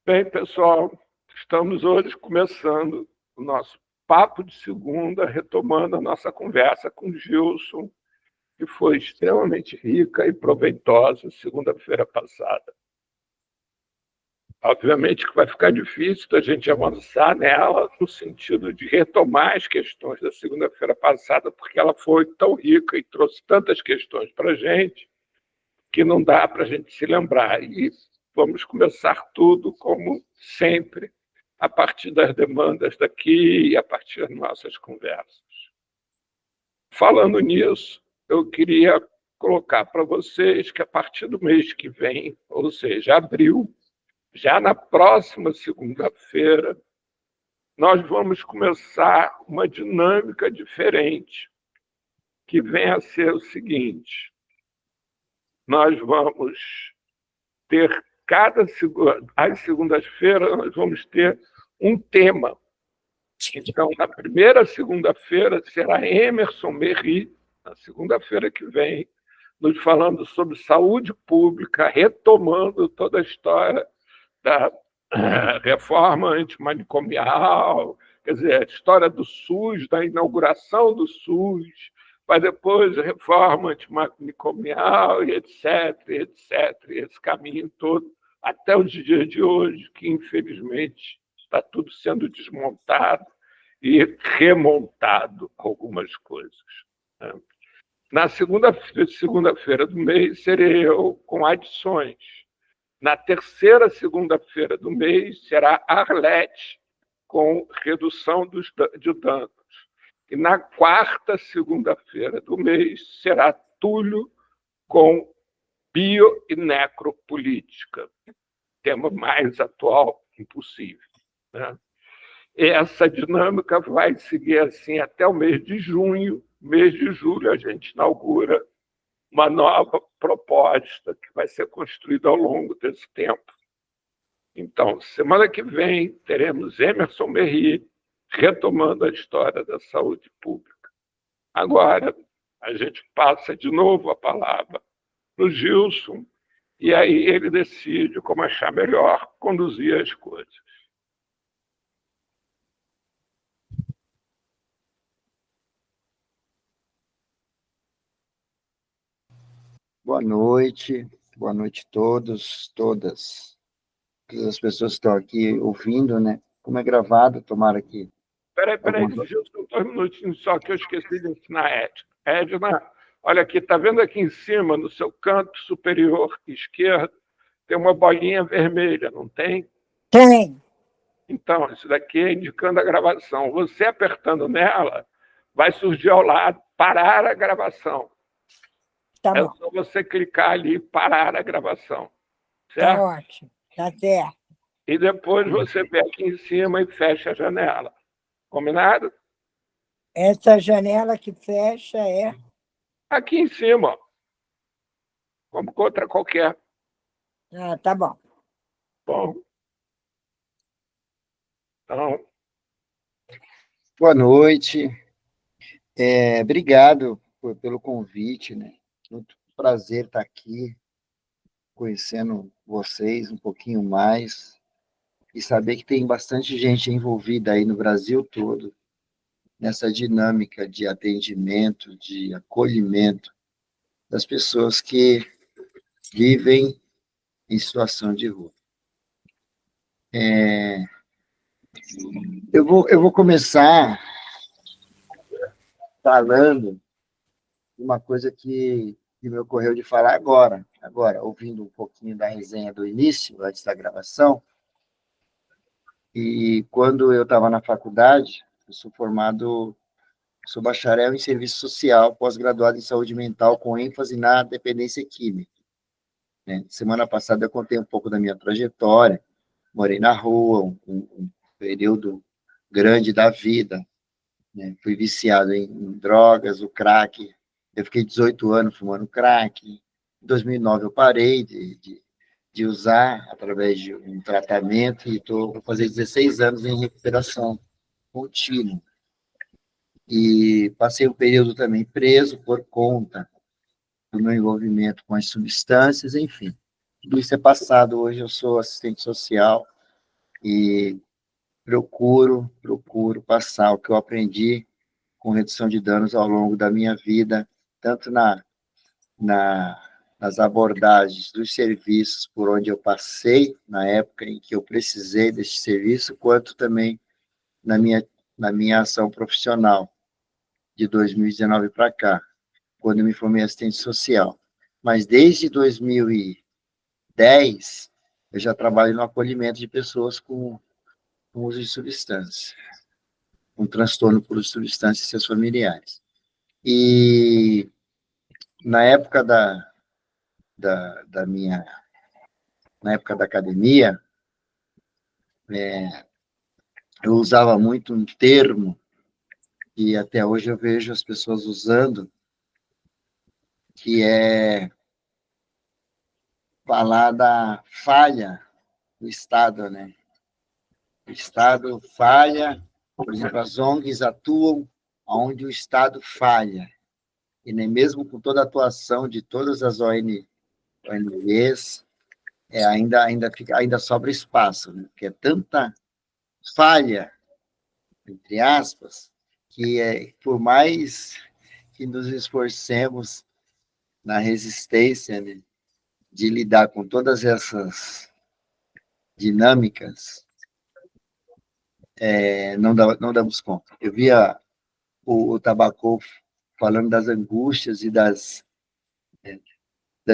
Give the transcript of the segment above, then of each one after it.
Bem, pessoal, estamos hoje começando o nosso papo de segunda, retomando a nossa conversa com o Gilson, que foi extremamente rica e proveitosa segunda-feira passada. Obviamente que vai ficar difícil a gente avançar nela no sentido de retomar as questões da segunda-feira passada, porque ela foi tão rica e trouxe tantas questões para a gente que não dá para a gente se lembrar. E vamos começar tudo, como sempre, a partir das demandas daqui e a partir das nossas conversas. Falando nisso, eu queria colocar para vocês que a partir do mês que vem, ou seja, abril, já na próxima segunda-feira, nós vamos começar uma dinâmica diferente, que vem a ser o seguinte: nós vamos ter às segundas-feiras, nós vamos ter um tema. Então, na primeira segunda-feira, será Emerson Merri, na segunda-feira que vem, nos falando sobre saúde pública, retomando toda a história da reforma antimanicomial, quer dizer, a história do SUS, da inauguração do SUS, mas depois a reforma antimanicomial, e etc., etc., esse caminho todo, até os dias de hoje, que infelizmente está tudo sendo desmontado e remontado algumas coisas. Na segunda-feira do mês, serei eu com adições. Na terceira segunda-feira do mês, será Arlete, com redução de danos. E na quarta segunda-feira do mês, será Túlio, com bio e necropolítica. Tema mais atual impossível. Né? E essa dinâmica vai seguir assim até o mês de junho. Mês de julho, a gente inaugura uma nova proposta que vai ser construída ao longo desse tempo. Então, semana que vem, teremos Emerson Merri retomando a história da saúde pública. Agora, a gente passa de novo a palavra para o Gilson, e aí ele decide como achar melhor conduzir as coisas. Boa noite a todos, todas as pessoas que estão aqui ouvindo, né? Como é gravado, tomara que... Peraí, Gilson, 2 minutinhos só que eu esqueci de ensinar a Edna. Edna, olha aqui, está vendo aqui em cima, no seu canto superior esquerdo, tem uma bolinha vermelha, não tem? Tem. Então, isso daqui é indicando a gravação. Você apertando nela, vai surgir ao lado parar a gravação. Tá É bom. só você clicar ali e parar a gravação. Tá Certo? ótimo. Tá certo. E depois você vem aqui em cima e fecha a janela. Combinado? Essa janela que fecha é... Aqui em cima, ó. Como outra qualquer. Ah, tá bom. Bom. Então, Boa noite. Obrigado pelo convite, né? Muito prazer estar aqui, conhecendo vocês um pouquinho mais e saber que tem bastante gente envolvida aí no Brasil todo nessa dinâmica de atendimento, de acolhimento das pessoas que vivem em situação de rua. Eu vou começar falando uma coisa que me ocorreu de falar agora, ouvindo um pouquinho da resenha do início, antes da gravação, e quando eu estava na faculdade, eu sou bacharel em serviço social, pós-graduado em saúde mental, com ênfase na dependência química. Né? Semana passada eu contei um pouco da minha trajetória, morei na rua, um período grande da vida, né? Fui viciado em drogas, o crack. Eu fiquei 18 anos fumando crack. Em 2009 eu parei de usar através de um tratamento e vou fazer 16 anos em recuperação contínua. E passei um período também preso por conta do meu envolvimento com as substâncias, enfim. Tudo isso é passado. Hoje eu sou assistente social, e procuro passar o que eu aprendi com redução de danos ao longo da minha vida, tanto nas abordagens dos serviços por onde eu passei, na época em que eu precisei desse serviço, quanto também na minha ação profissional, de 2019 para cá, quando eu me formei assistente social. Mas desde 2010, eu já trabalho no acolhimento de pessoas com uso de substância, com transtorno por uso de substância e seus familiares. E na época na época da academia, eu usava muito um termo que até hoje eu vejo as pessoas usando, que é falar da falha do Estado, né? O Estado falha, por exemplo, as ONGs atuam onde o Estado falha, e nem mesmo com toda a atuação de todas as ONGs, ainda sobra espaço, né? Porque é tanta falha, entre aspas, que por mais que nos esforcemos na resistência, né, de lidar com todas essas dinâmicas, não damos conta. Eu via o Tabacô falando das angústias e das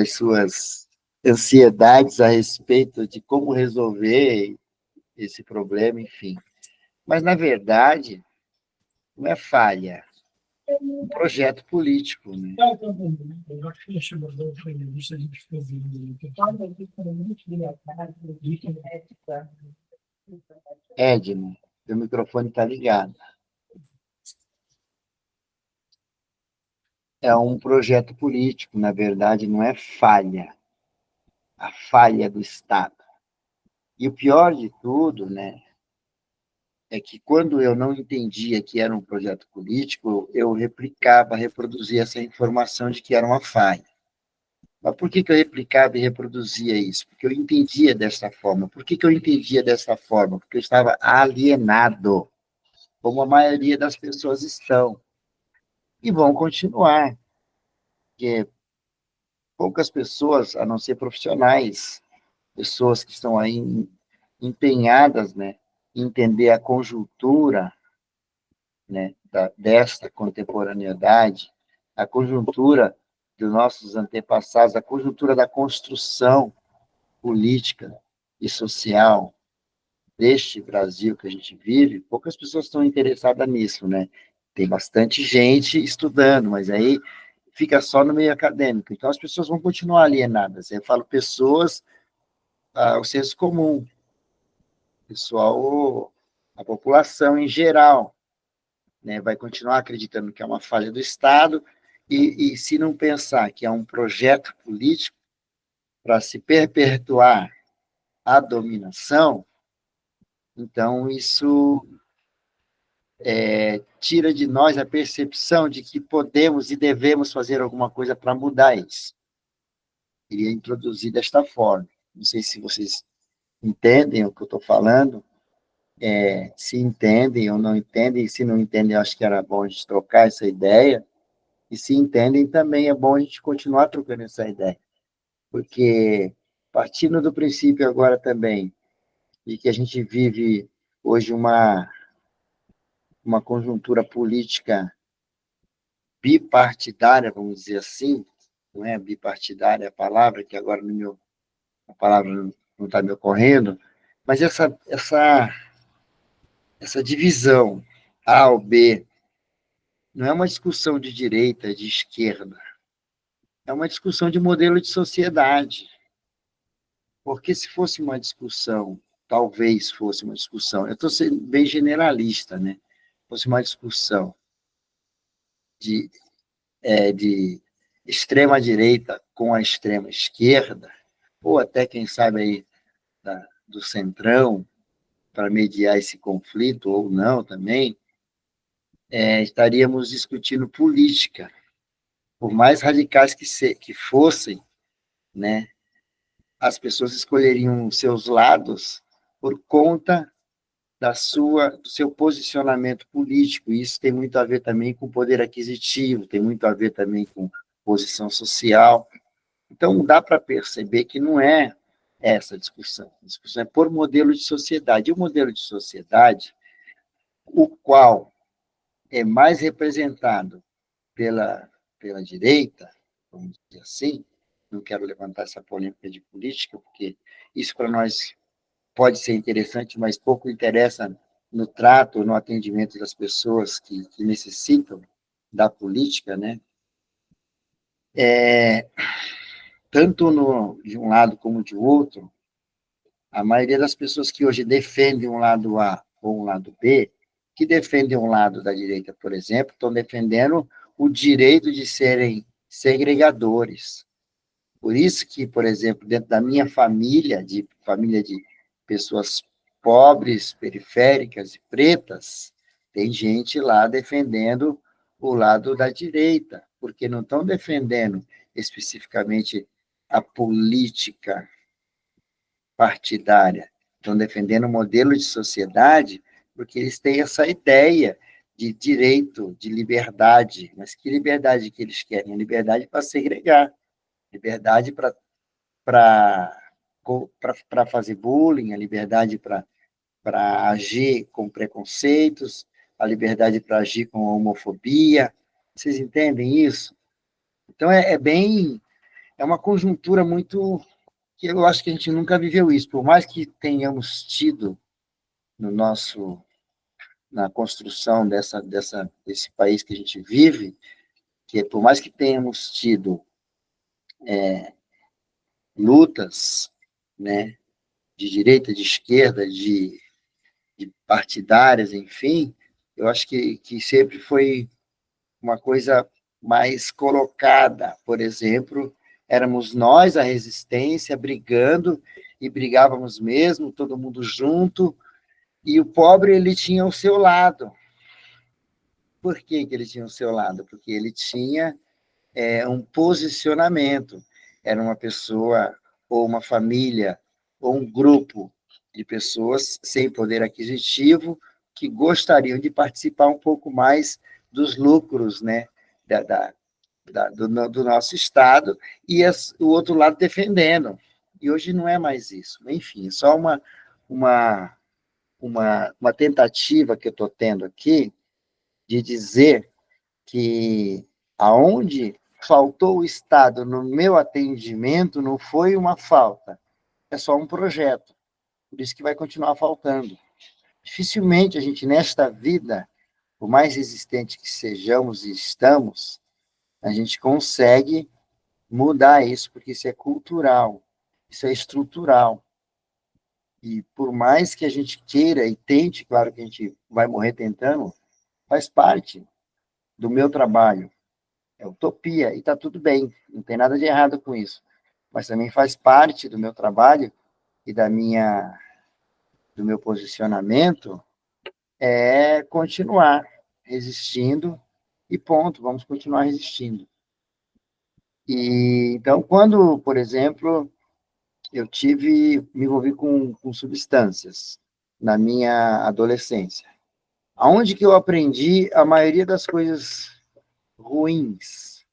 suas ansiedades a respeito de como resolver esse problema, enfim. Mas, na verdade, não é falha, é um projeto político, né? Edno, seu microfone está ligado. É um projeto político, na verdade, não é falha. A falha do Estado. E o pior de tudo, né, é que quando eu não entendia que era um projeto político, eu reproduzia essa informação de que era uma falha. Mas por que eu replicava e reproduzia isso? Porque eu entendia dessa forma. Por que eu entendia dessa forma? Porque eu estava alienado, como a maioria das pessoas estão. E vão continuar. Porque poucas pessoas, a não ser profissionais, pessoas que estão aí empenhadas, né, em entender a conjuntura, né, desta contemporaneidade, a conjuntura dos nossos antepassados, a conjuntura da construção política e social deste Brasil que a gente vive, poucas pessoas estão interessadas nisso, né? Tem bastante gente estudando, mas aí fica só no meio acadêmico. Então, as pessoas vão continuar alienadas. Eu falo pessoas, o senso comum, pessoal, a população em geral, né, vai continuar acreditando que é uma falha do Estado, e se não pensar que é um projeto político para se perpetuar a dominação, então isso tira de nós a percepção de que podemos e devemos fazer alguma coisa para mudar isso. Queria introduzir desta forma. Não sei se vocês entendem o que eu estou falando, se entendem ou não entendem, se não entendem, eu acho que era bom a gente trocar essa ideia, e se entendem também é bom a gente continuar trocando essa ideia, porque partindo do princípio agora também, de que a gente vive hoje uma conjuntura política bipartidária, vamos dizer assim, não é bipartidária a palavra, que agora a palavra não está me ocorrendo, mas essa divisão A ou B não é uma discussão de direita, de esquerda, é uma discussão de modelo de sociedade. Porque se fosse uma discussão, talvez fosse uma discussão, eu estou sendo bem generalista, né? Fosse uma discussão de extrema-direita com a extrema-esquerda, ou até, quem sabe, aí, do centrão, para mediar esse conflito, ou não também, estaríamos discutindo política. Por mais radicais que fossem, né, as pessoas escolheriam seus lados por conta do seu posicionamento político. Isso tem muito a ver também com poder aquisitivo, tem muito a ver também com posição social. Então, dá para perceber que não é essa a discussão. A discussão é por modelo de sociedade. E o modelo de sociedade, o qual é mais representado pela direita, vamos dizer assim, não quero levantar essa polêmica de política, porque isso para nós pode ser interessante, mas pouco interessa no trato, no atendimento das pessoas que necessitam da política, né? Tanto de um lado como de outro, a maioria das pessoas que hoje defendem um lado A ou um lado B, que defendem um lado da direita, por exemplo, estão defendendo o direito de serem segregadores. Por isso que, por exemplo, dentro da minha família de pessoas pobres, periféricas e pretas, tem gente lá defendendo o lado da direita, porque não estão defendendo especificamente a política partidária, estão defendendo o modelo de sociedade, porque eles têm essa ideia de direito, de liberdade. Mas que liberdade que eles querem? Liberdade para segregar, liberdade para fazer bullying, a liberdade para agir com preconceitos, a liberdade para agir com homofobia. Vocês entendem isso? Então, é uma conjuntura muito que eu acho que a gente nunca viveu isso. Por mais que tenhamos tido na construção desse país que a gente vive, que por mais que tenhamos tido lutas, né, de direita, de esquerda, de partidárias, enfim, eu acho que sempre foi uma coisa mais colocada. Por exemplo, éramos nós, a resistência, brigando, e brigávamos mesmo, todo mundo junto, e o pobre, ele tinha o seu lado. Por que ele tinha o seu lado? Porque ele tinha um posicionamento. Era uma pessoa, ou uma família, ou um grupo de pessoas sem poder aquisitivo que gostariam de participar um pouco mais dos lucros, né, do nosso Estado, e o outro lado defendendo. E hoje não é mais isso. Enfim, só uma, uma tentativa que eu estou tendo aqui de dizer que aonde faltou o Estado no meu atendimento não foi uma falta, é só um projeto. Por isso que vai continuar faltando. Dificilmente a gente, nesta vida, por mais resistente que sejamos e estamos, a gente consegue mudar isso, porque isso é cultural, isso é estrutural. E por mais que a gente queira e tente, claro que a gente vai morrer tentando, faz parte do meu trabalho. É utopia, e está tudo bem, não tem nada de errado com isso. Mas também faz parte do meu trabalho e do meu posicionamento continuar resistindo, e ponto, vamos continuar resistindo. E, então, quando, por exemplo, eu me envolvi com substâncias na minha adolescência, aonde que eu aprendi a maioria das coisas ruins,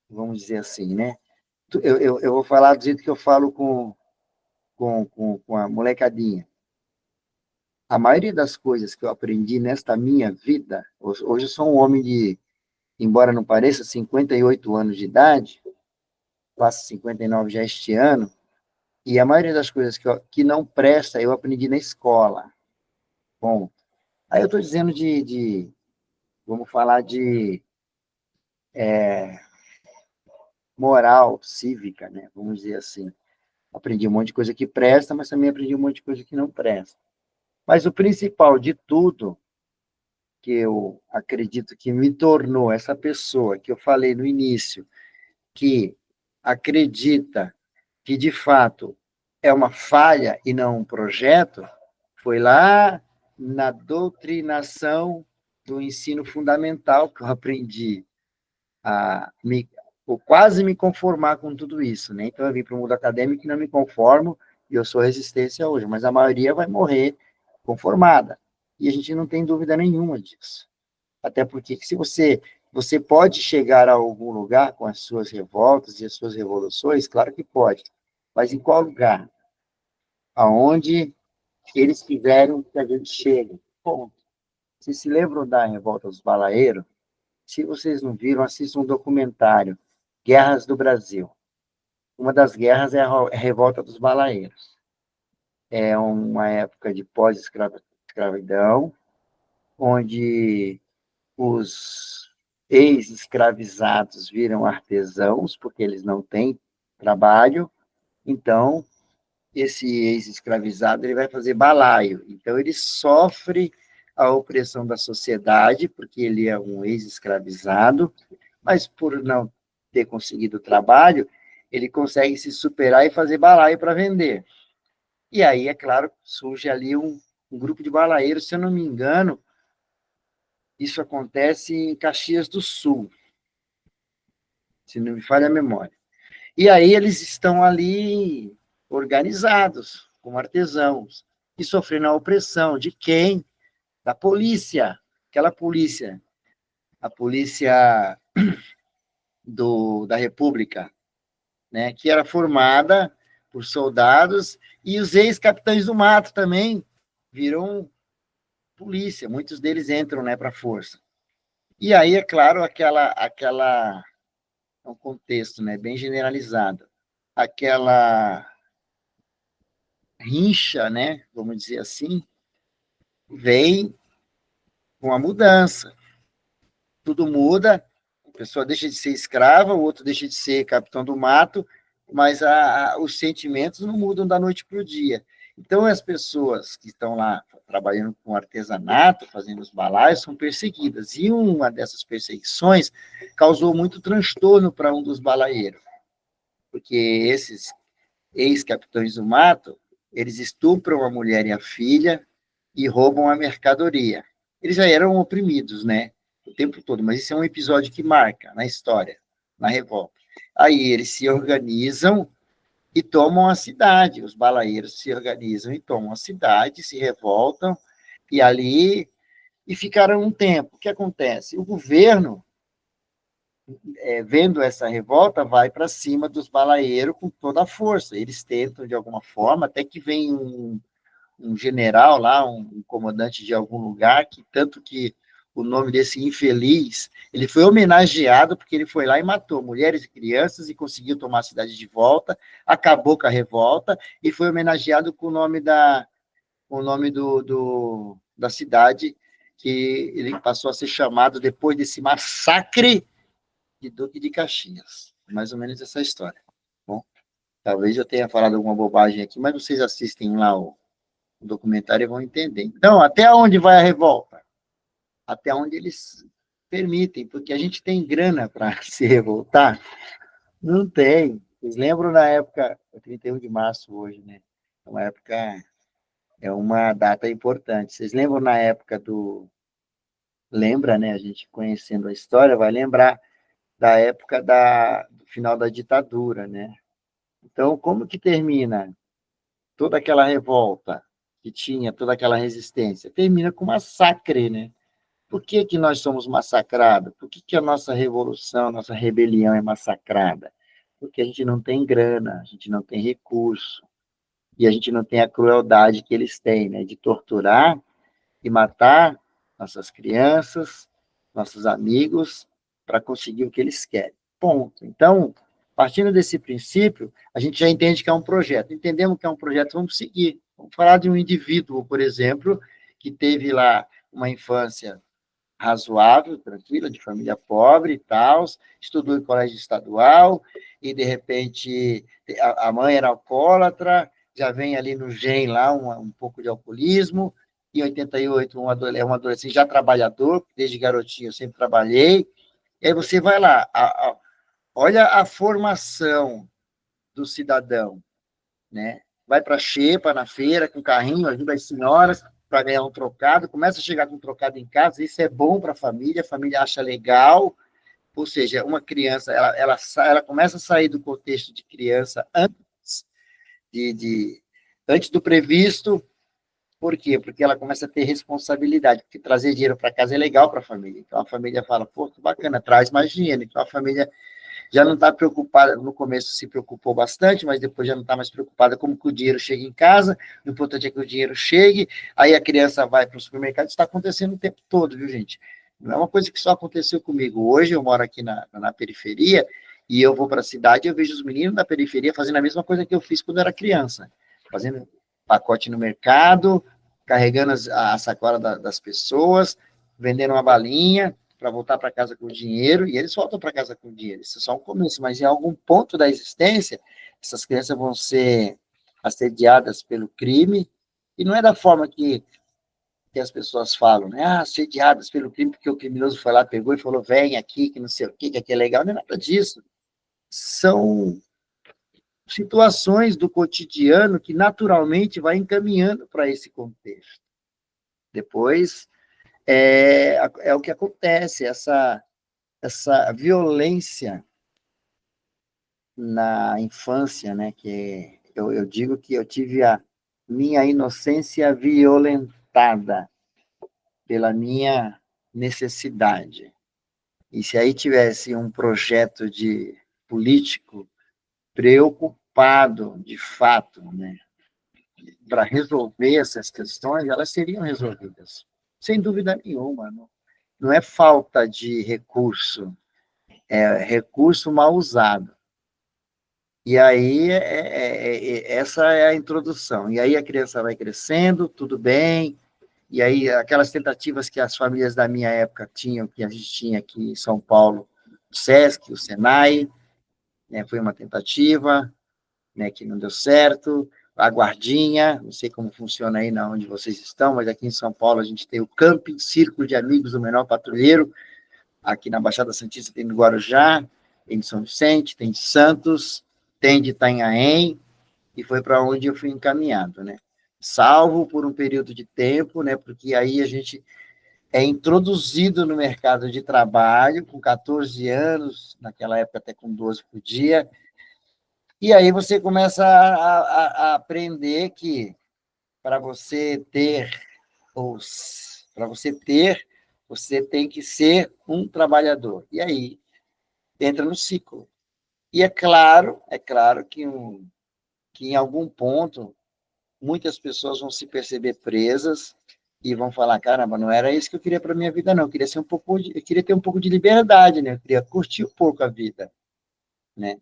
vamos dizer assim, né? Eu vou falar do jeito que eu falo com a molecadinha. A maioria das coisas que eu aprendi nesta minha vida, hoje eu sou um homem de, embora não pareça, 58 anos de idade, faço 59 já este ano, e a maioria das coisas que não presta, eu aprendi na escola. Bom, aí eu estou dizendo vamos falar de moral cívica, né? Vamos dizer assim. Aprendi um monte de coisa que presta, mas também aprendi um monte de coisa que não presta. Mas o principal de tudo, que eu acredito que me tornou essa pessoa que eu falei no início, que acredita que, de fato, é uma falha e não um projeto, foi lá na doutrinação do ensino fundamental que eu aprendi ou quase me conformar com tudo isso, né? Então, eu vim para o mundo acadêmico e não me conformo, E eu sou resistência hoje, mas a maioria vai morrer conformada. E a gente não tem dúvida nenhuma disso. Até porque se você pode chegar a algum lugar com as suas revoltas e as suas revoluções, claro que pode. Mas em qual lugar? Aonde eles quiserem que a gente chegue. Ponto. Vocês se lembram da Revolta dos Balaeiros? Se vocês não viram, assistam um documentário, Guerras do Brasil. Uma das guerras é a Revolta dos Balaeiros. É uma época de pós-escravidão, onde os ex-escravizados viram artesãos, porque eles não têm trabalho, então esse ex-escravizado ele vai fazer balaio. Então, ele sofre a opressão da sociedade, porque ele é um ex-escravizado, mas por não ter conseguido trabalho, ele consegue se superar e fazer balaio para vender. E aí, é claro, surge ali um grupo de balaeiros, se eu não me engano, isso acontece em Caxias do Sul, se não me falha a memória. E aí eles estão ali organizados, como artesãos, e sofrendo a opressão de quem? Da polícia, aquela polícia, a polícia da República, né, que era formada por soldados, e os ex-capitães do mato também viram polícia, muitos deles entram, né, para a força. E aí, é claro, um contexto, né, bem generalizado, aquela rincha, né, vamos dizer assim, vem com a mudança. Tudo muda, a pessoa deixa de ser escrava, o outro deixa de ser capitão do mato, mas os sentimentos não mudam da noite para o dia. Então, as pessoas que estão lá trabalhando com artesanato, fazendo os balaios, são perseguidas. E uma dessas perseguições causou muito transtorno para um dos balaeiros, porque esses ex-capitães do mato, eles estupram a mulher e a filha e roubam a mercadoria. Eles já eram oprimidos, né? O tempo todo, mas isso é um episódio que marca na história, na revolta. Aí eles se organizam e tomam a cidade. Os balaeiros se organizam e tomam a cidade, se revoltam, e ali e ficaram um tempo. O que acontece? O governo, vendo essa revolta, vai para cima dos balaeiros com toda a força. Eles tentam, de alguma forma, até que vem um general lá, um comandante de algum lugar, que tanto que o nome desse infeliz, ele foi homenageado porque ele foi lá e matou mulheres e crianças e conseguiu tomar a cidade de volta, acabou com a revolta e foi homenageado com o nome da cidade, que ele passou a ser chamado depois desse massacre de Duque de Caxias. Mais ou menos essa história. Bom, talvez eu tenha falado alguma bobagem aqui, mas vocês assistem lá o documentário e vão entender. Então, até onde vai a revolta? Até onde eles permitem, porque a gente tem grana para se revoltar? Não tem. Vocês lembram na época, 31 de março hoje, né? É uma data importante. Vocês lembram na época Lembra, né? A gente conhecendo a história vai lembrar da época do final da ditadura, né? Então, como que termina toda aquela revolta que tinha, toda aquela resistência? Termina com massacre, né? Por que que nós somos massacrados? Por que que a nossa revolução, a nossa rebelião é massacrada? Porque a gente não tem grana, a gente não tem recurso, e a gente não tem a crueldade que eles têm, né? De torturar e matar nossas crianças, nossos amigos, para conseguir o que eles querem. Ponto. Então, partindo desse princípio, a gente já entende que é um projeto. Entendemos que é um projeto, vamos seguir. Vamos falar de um indivíduo, por exemplo, que teve lá uma infância razoável, tranquila, de família pobre e tal, estudou em colégio estadual, e, de repente, a mãe era alcoólatra, já vem ali no gene lá um pouco de alcoolismo, em 88, um adolescente já trabalhador, desde garotinho eu sempre trabalhei, e aí você vai lá, olha a formação do cidadão, né? Vai para a xepa, na feira, com carrinho, ajuda as senhoras para ganhar um trocado, começa a chegar com um trocado em casa, isso é bom para a família acha legal, ou seja, uma criança, ela começa a sair do contexto de criança antes de antes do previsto. Por quê? Porque ela começa a ter responsabilidade, porque trazer dinheiro para casa é legal para a família. Então, a família fala, pô, que bacana, traz mais dinheiro. Então, a família já não está preocupada, no começo se preocupou bastante, mas depois já não está mais preocupada como que o dinheiro chega em casa, o importante é que o dinheiro chegue, aí a criança vai para o supermercado, isso está acontecendo o tempo todo, viu, gente? Não é uma coisa que só aconteceu comigo. Hoje eu moro aqui na periferia, e eu vou para a cidade, eu vejo os meninos da periferia fazendo a mesma coisa que eu fiz quando eu era criança, fazendo pacote no mercado, carregando a sacola das pessoas, vendendo uma balinha, para voltar para casa com o dinheiro, e eles voltam para casa com o dinheiro. Isso é só um começo, mas em algum ponto da existência, essas crianças vão ser assediadas pelo crime, e não é da forma que as pessoas falam, né? Ah, assediadas pelo crime, porque o criminoso foi lá, pegou e falou, vem aqui, que não sei o quê, que aqui é legal, não é nada disso. São situações do cotidiano que naturalmente vai encaminhando para esse contexto. Depois, é o que acontece, essa violência na infância, né, que eu digo que eu tive a minha inocência violentada pela minha necessidade. E se aí tivesse um projeto de político preocupado, de fato, né, para resolver essas questões, elas seriam resolvidas, sem dúvida nenhuma. Não é falta de recurso, é recurso mal usado. E aí, essa é a introdução. E aí a criança vai crescendo, tudo bem, e aí aquelas tentativas que as famílias da minha época tinham, que a gente tinha aqui em São Paulo, o SESC, o SENAI, né, foi uma tentativa, né, que não deu certo, a guardinha, não sei como funciona aí na onde vocês estão, mas aqui em São Paulo a gente tem o Camping Círculo de Amigos do Menor Patrulheiro, aqui na Baixada Santista tem no Guarujá, tem de São Vicente, tem de Santos, tem de Itanhaém, e foi para onde eu fui encaminhado, né? Salvo por um período de tempo, né? Porque aí a gente é introduzido no mercado de trabalho com 14 anos, naquela época até com 12 por dia, e aí você começa a aprender que para você ter, para você ter, você tem que ser um trabalhador. E aí entra no ciclo. E é claro que em algum ponto muitas pessoas vão se perceber presas e vão falar, caramba, não era isso que eu queria para minha vida, não. Eu queria eu queria ter um pouco de liberdade, né? Eu queria curtir um pouco a vida, né?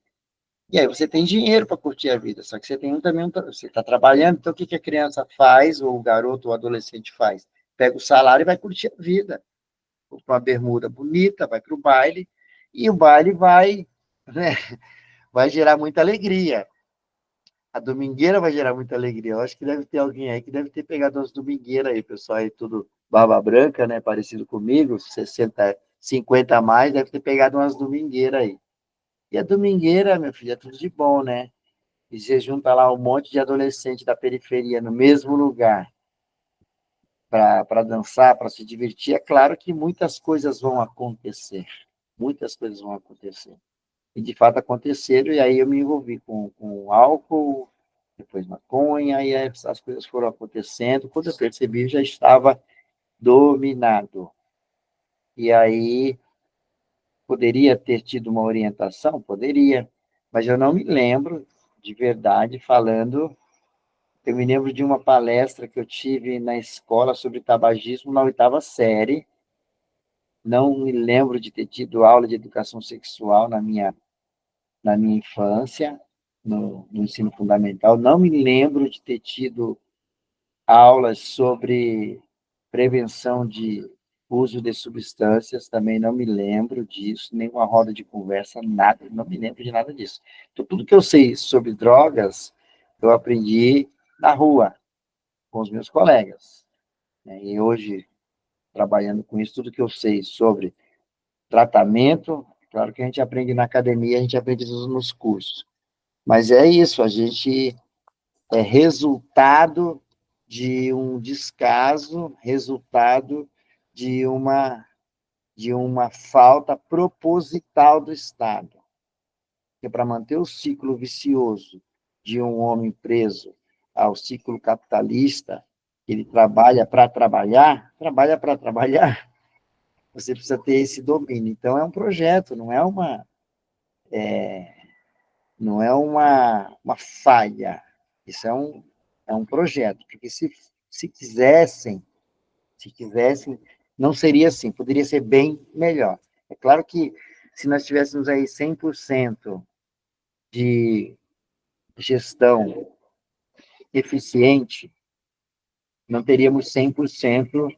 E aí você tem dinheiro para curtir a vida, só que você tem você está trabalhando, então o que a criança faz, ou o garoto ou o adolescente faz? Pega o salário e vai curtir a vida. Com uma bermuda bonita, vai para o baile, e o baile vai, né, vai gerar muita alegria. A domingueira vai gerar muita alegria. Eu acho que deve ter alguém aí que deve ter pegado umas domingueiras aí, pessoal aí tudo barba branca, né, parecido comigo, 60, 50 a mais, deve ter pegado umas domingueiras aí. E a domingueira, meu filho, é tudo de bom, né? E você junta lá um monte de adolescente da periferia no mesmo lugar para dançar, para se divertir, é claro que muitas coisas vão acontecer. Muitas coisas vão acontecer. E, de fato, aconteceram, e aí eu me envolvi com álcool, depois maconha, e aí as coisas foram acontecendo. Quando eu percebi, eu já estava dominado. E aí, poderia ter tido uma orientação? Poderia, mas eu não me lembro, de verdade, falando. Eu me lembro de uma palestra que eu tive na escola sobre tabagismo na 8ª série. Não me lembro de ter tido aula de educação sexual na minha infância, no ensino fundamental. Não me lembro de ter tido aulas sobre prevenção de uso de substâncias, também não me lembro disso, nenhuma roda de conversa, nada, não me lembro de nada disso. Então, tudo que eu sei sobre drogas, eu aprendi na rua, com os meus colegas, né? E hoje, trabalhando com isso, tudo que eu sei sobre tratamento, claro que a gente aprende na academia, a gente aprende nos cursos. Mas é isso, a gente é resultado de um descaso, resultado de uma falta proposital do Estado. Porque para manter o ciclo vicioso de um homem preso ao ciclo capitalista, ele trabalha para trabalhar, você precisa ter esse domínio. Então, é um projeto, não é uma falha. Isso é um projeto, porque se quisessem, não seria assim, poderia ser bem melhor. É claro que se nós tivéssemos aí 100% de gestão eficiente, não teríamos 100%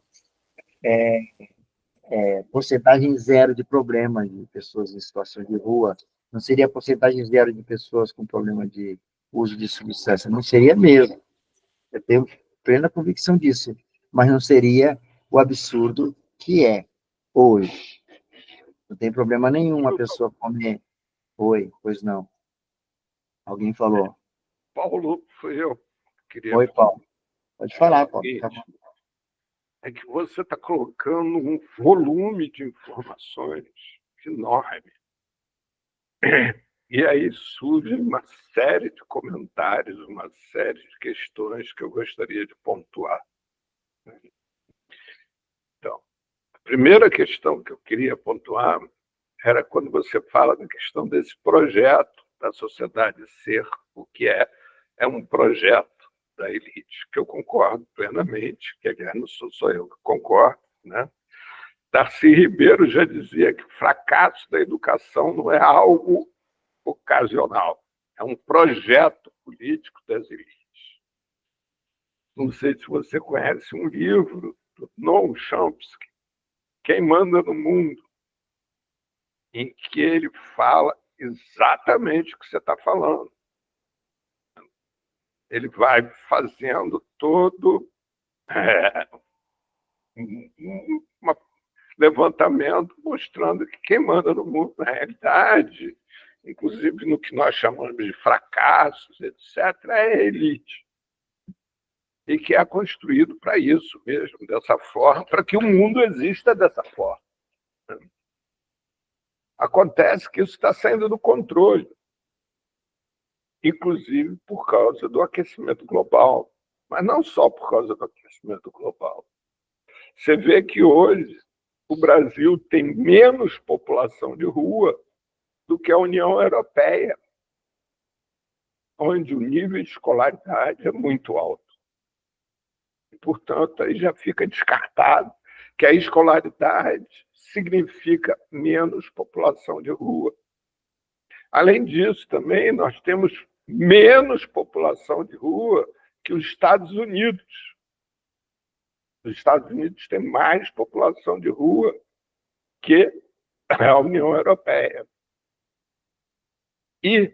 porcentagem zero de problemas de pessoas em situação de rua, não seria porcentagem zero de pessoas com problema de uso de substância, não seria mesmo. Eu tenho plena convicção disso, mas não seria o absurdo que é hoje. Não tem problema nenhum a pessoa comer. Oi, pois não. Alguém falou. Paulo, fui eu. Queria Oi, Paulo. Pode falar, Paulo. é que você está colocando um volume de informações enorme. E aí surge uma série de comentários, uma série de questões que eu gostaria de pontuar. Então, a primeira questão que eu queria pontuar era quando você fala da questão desse projeto da sociedade ser o que é um projeto da elite, que eu concordo plenamente, que não sou eu que concordo, né? Darcy Ribeiro já dizia que o fracasso da educação não é algo ocasional, é um projeto político das elites. Não sei se você conhece um livro do Noam Chomsky, Quem Manda no Mundo, em que ele fala exatamente o que você está falando. Ele vai fazendo todo um levantamento mostrando que quem manda no mundo, na realidade, inclusive no que nós chamamos de fracassos, etc., é a elite. E que é construído para isso mesmo, dessa forma, para que o mundo exista dessa forma. Acontece que isso está saindo do controle, inclusive por causa do aquecimento global, mas não só por causa do aquecimento global. Você vê que hoje o Brasil tem menos população de rua do que a União Europeia, onde o nível de escolaridade é muito alto. E, portanto, aí já fica descartado que a escolaridade significa menos população de rua. Além disso, também, nós temos menos população de rua que os Estados Unidos. Os Estados Unidos têm mais população de rua que a União Europeia. E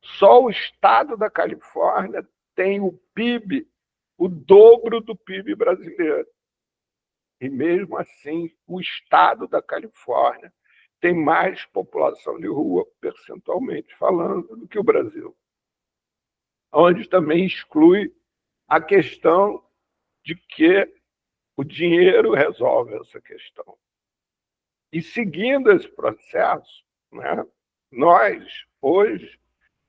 só o estado da Califórnia tem o PIB, o dobro do PIB brasileiro. E mesmo assim, o estado da Califórnia tem mais população de rua, percentualmente falando, do que o Brasil. Onde também exclui a questão de que o dinheiro resolve essa questão. E seguindo esse processo, né, nós, hoje,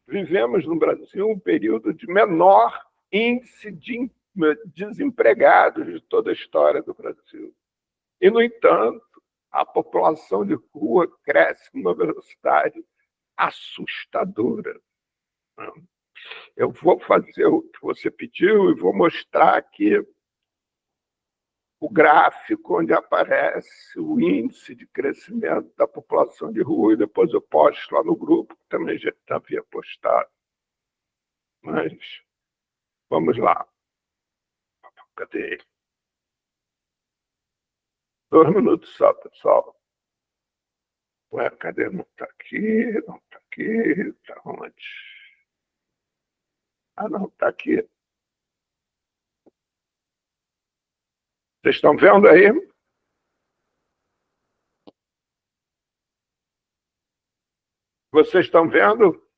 vivemos no Brasil um período de menor índice de desempregados de toda a história do Brasil. E, no entanto, a população de rua cresce numa velocidade assustadora. Eu vou fazer o que você pediu e vou mostrar aqui o gráfico onde aparece o índice de crescimento da população de rua, e depois eu posto lá no grupo, que também já havia postado. Mas vamos lá. Cadê ele? 2 minutos só, pessoal. Ué, cadê? Não está aqui, não está aqui, está onde? Ah, não, está aqui. Vocês estão vendo aí? Vocês estão vendo?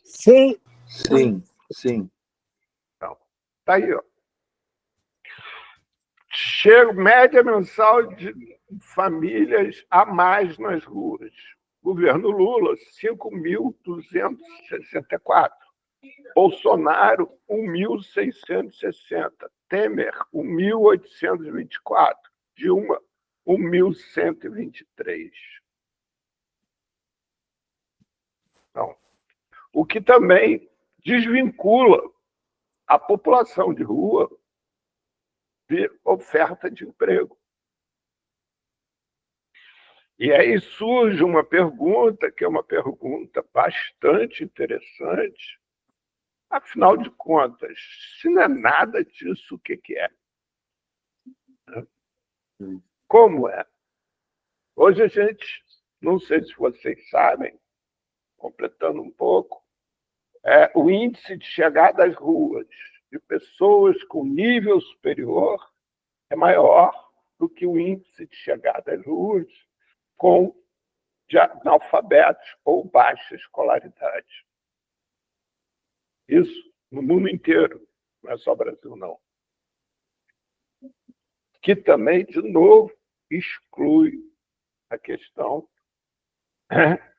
Sim. Sim, sim. Então, está aí, ó. Média mensal de famílias a mais nas ruas. Governo Lula, 5.264. Bolsonaro, 1.660. Temer, 1.824. Dilma, 1.123. Então, o que também desvincula a população de rua de oferta de emprego. E aí surge uma pergunta, que é uma pergunta bastante interessante. Afinal de contas, se não é nada disso, o que é? Como é? Hoje a gente, não sei se vocês sabem, completando um pouco, o índice de chegada às ruas de pessoas com nível superior é maior do que o índice de chegada às ruas de analfabetos ou baixa escolaridade. Isso no mundo inteiro, não é só Brasil, não. Que também, de novo, exclui a questão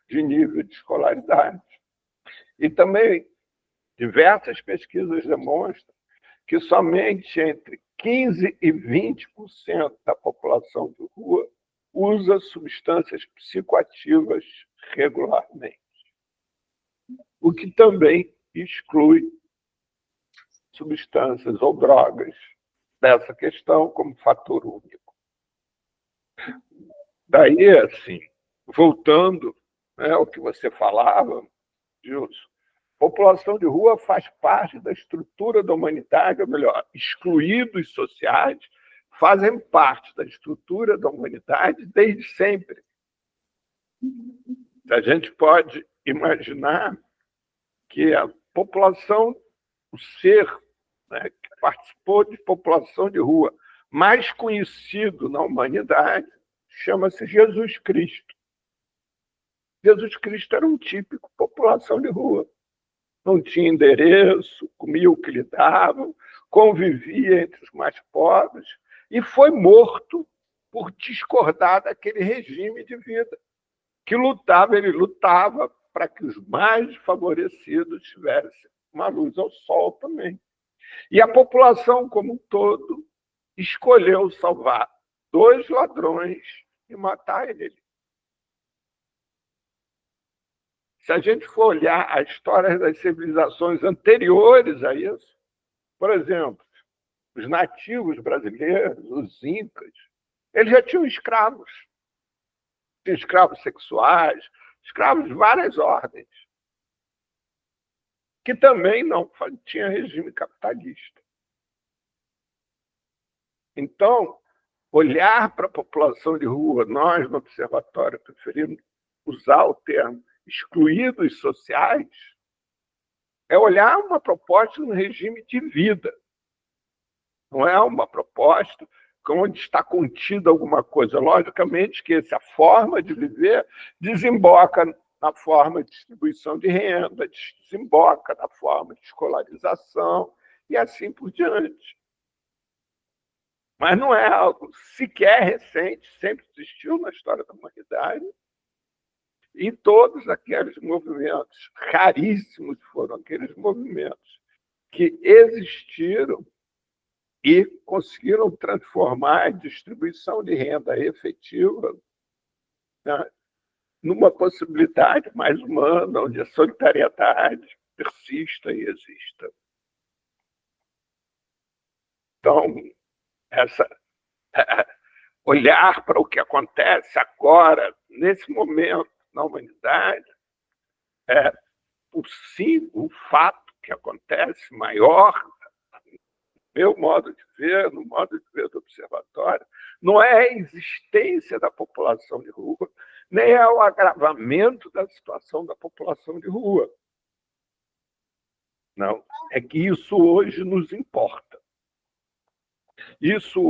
de nível de escolaridade. E também diversas pesquisas demonstram que somente entre 15% e 20% da população de rua usa substâncias psicoativas regularmente, o que também exclui substâncias ou drogas dessa questão como fator único. Daí, assim, voltando ao que você falava, Gilson, população de rua faz parte da estrutura da humanidade, ou melhor, excluídos sociais fazem parte da estrutura da humanidade desde sempre. A gente pode imaginar que a população, o ser, que participou de população de rua, mais conhecido na humanidade, chama-se Jesus Cristo. Jesus Cristo era um típico população de rua. Não tinha endereço, comia o que lhe davam, convivia entre os mais pobres e foi morto por discordar daquele regime de vida que ele lutava para que os mais favorecidos tivessem uma luz ao sol também. E a população como um todo escolheu salvar 2 ladrões e matar ele. Se a gente for olhar a história das civilizações anteriores a isso, por exemplo, os nativos brasileiros, os incas, eles já tinham escravos. Tinham escravos sexuais, escravos de várias ordens, que também não tinha regime capitalista. Então, olhar para a população de rua, nós no Observatório preferimos usar o termo excluídos sociais, é olhar uma proposta no regime de vida. Não é uma proposta onde está contida alguma coisa. Logicamente que essa forma de viver desemboca na forma de distribuição de renda, desemboca na forma de escolarização e assim por diante. Mas não é algo sequer recente, sempre existiu na história da humanidade. E todos aqueles movimentos, raríssimos foram aqueles movimentos que existiram e conseguiram transformar a distribuição de renda efetiva, né, numa possibilidade mais humana, onde a solidariedade persista e exista. Então, olhar para o que acontece agora, nesse momento, na humanidade, por si, o fato que acontece maior, no meu modo de ver, no modo de ver do observatório, não é a existência da população de rua, nem é o agravamento da situação da população de rua. Não, é que isso hoje nos importa. Isso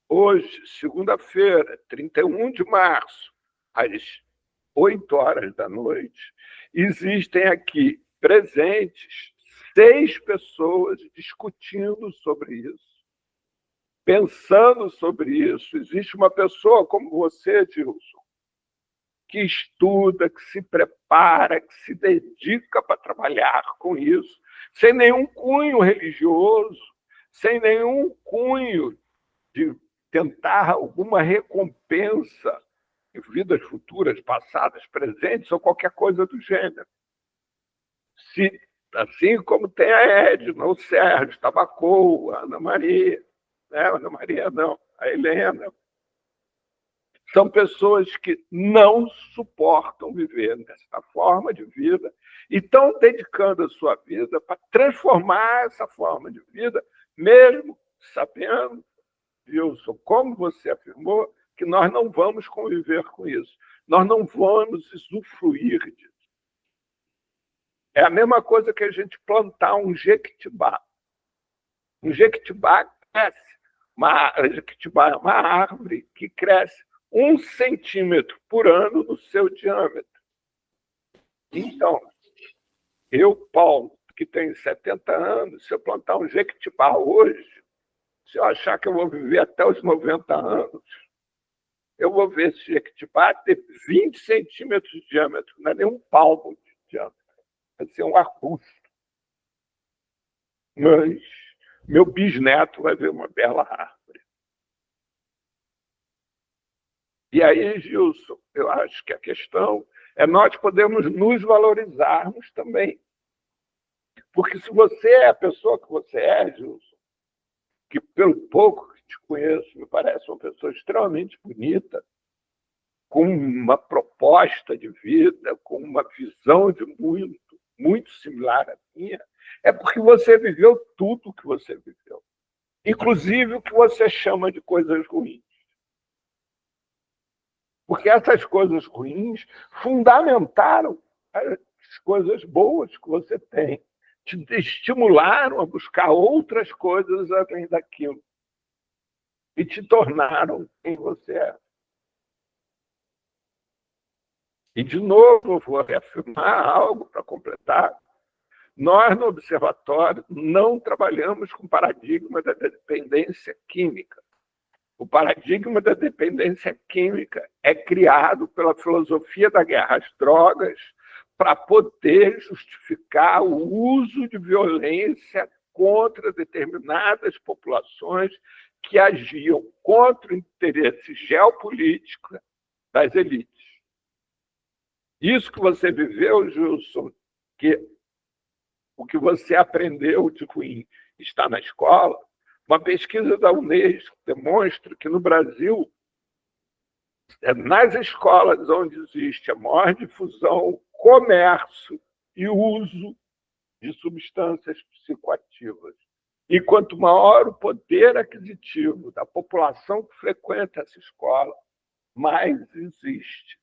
hoje, segunda-feira, 31 de março, às 8 horas da noite, existem aqui presentes 6 pessoas discutindo sobre isso, pensando sobre isso. Existe uma pessoa como você, Dilson, que estuda, que se prepara, que se dedica para trabalhar com isso, sem nenhum cunho religioso, sem nenhum cunho de tentar alguma recompensa em vidas futuras, passadas, presentes, ou qualquer coisa do gênero. Assim como tem a Edna, o Sérgio, Tabacou, a Ana Maria, né? Ana Maria não, a Helena, são pessoas que não suportam viver dessa forma de vida e estão dedicando a sua vida para transformar essa forma de vida, mesmo sabendo, Wilson, como você afirmou, que nós não vamos conviver com isso, nós não vamos usufruir disso. É a mesma coisa que a gente plantar um jequitibá. Um jequitibá cresce. Jequitibá é uma árvore que cresce 1 centímetro por ano no seu diâmetro. Então, eu, Paulo, que tenho 70 anos, se eu plantar um jequitibá hoje, se eu achar que eu vou viver até os 90 anos, eu vou ver esse jequitibá ter 20 centímetros de diâmetro, não é nem um palmo de diâmetro, vai ser um arbusto. Mas meu bisneto vai ver uma bela árvore. E aí, Gilson, eu acho que a questão é nós podemos nos valorizarmos também. Porque se você é a pessoa que você é, Gilson, que pelo pouco que te conheço, me parece uma pessoa extremamente bonita, com uma proposta de vida, com uma visão de mundo muito similar à minha, é porque você viveu tudo o que você viveu. Inclusive o que você chama de coisas ruins. Porque essas coisas ruins fundamentaram as coisas boas que você tem. Te estimularam a buscar outras coisas além daquilo. E te tornaram quem você é. E, de novo, eu vou reafirmar algo para completar. Nós, no Observatório, não trabalhamos com o paradigma da dependência química. O paradigma da dependência química é criado pela filosofia da guerra às drogas para poder justificar o uso de violência contra determinadas populações que agiam contra o interesse geopolítico das elites. Isso que você viveu, Gilson, que o que você aprendeu de ruim está na escola, uma pesquisa da Unesco demonstra que no Brasil, nas escolas onde existe a maior difusão, comércio e uso de substâncias psicoativas. E quanto maior o poder aquisitivo da população que frequenta essa escola, mais existe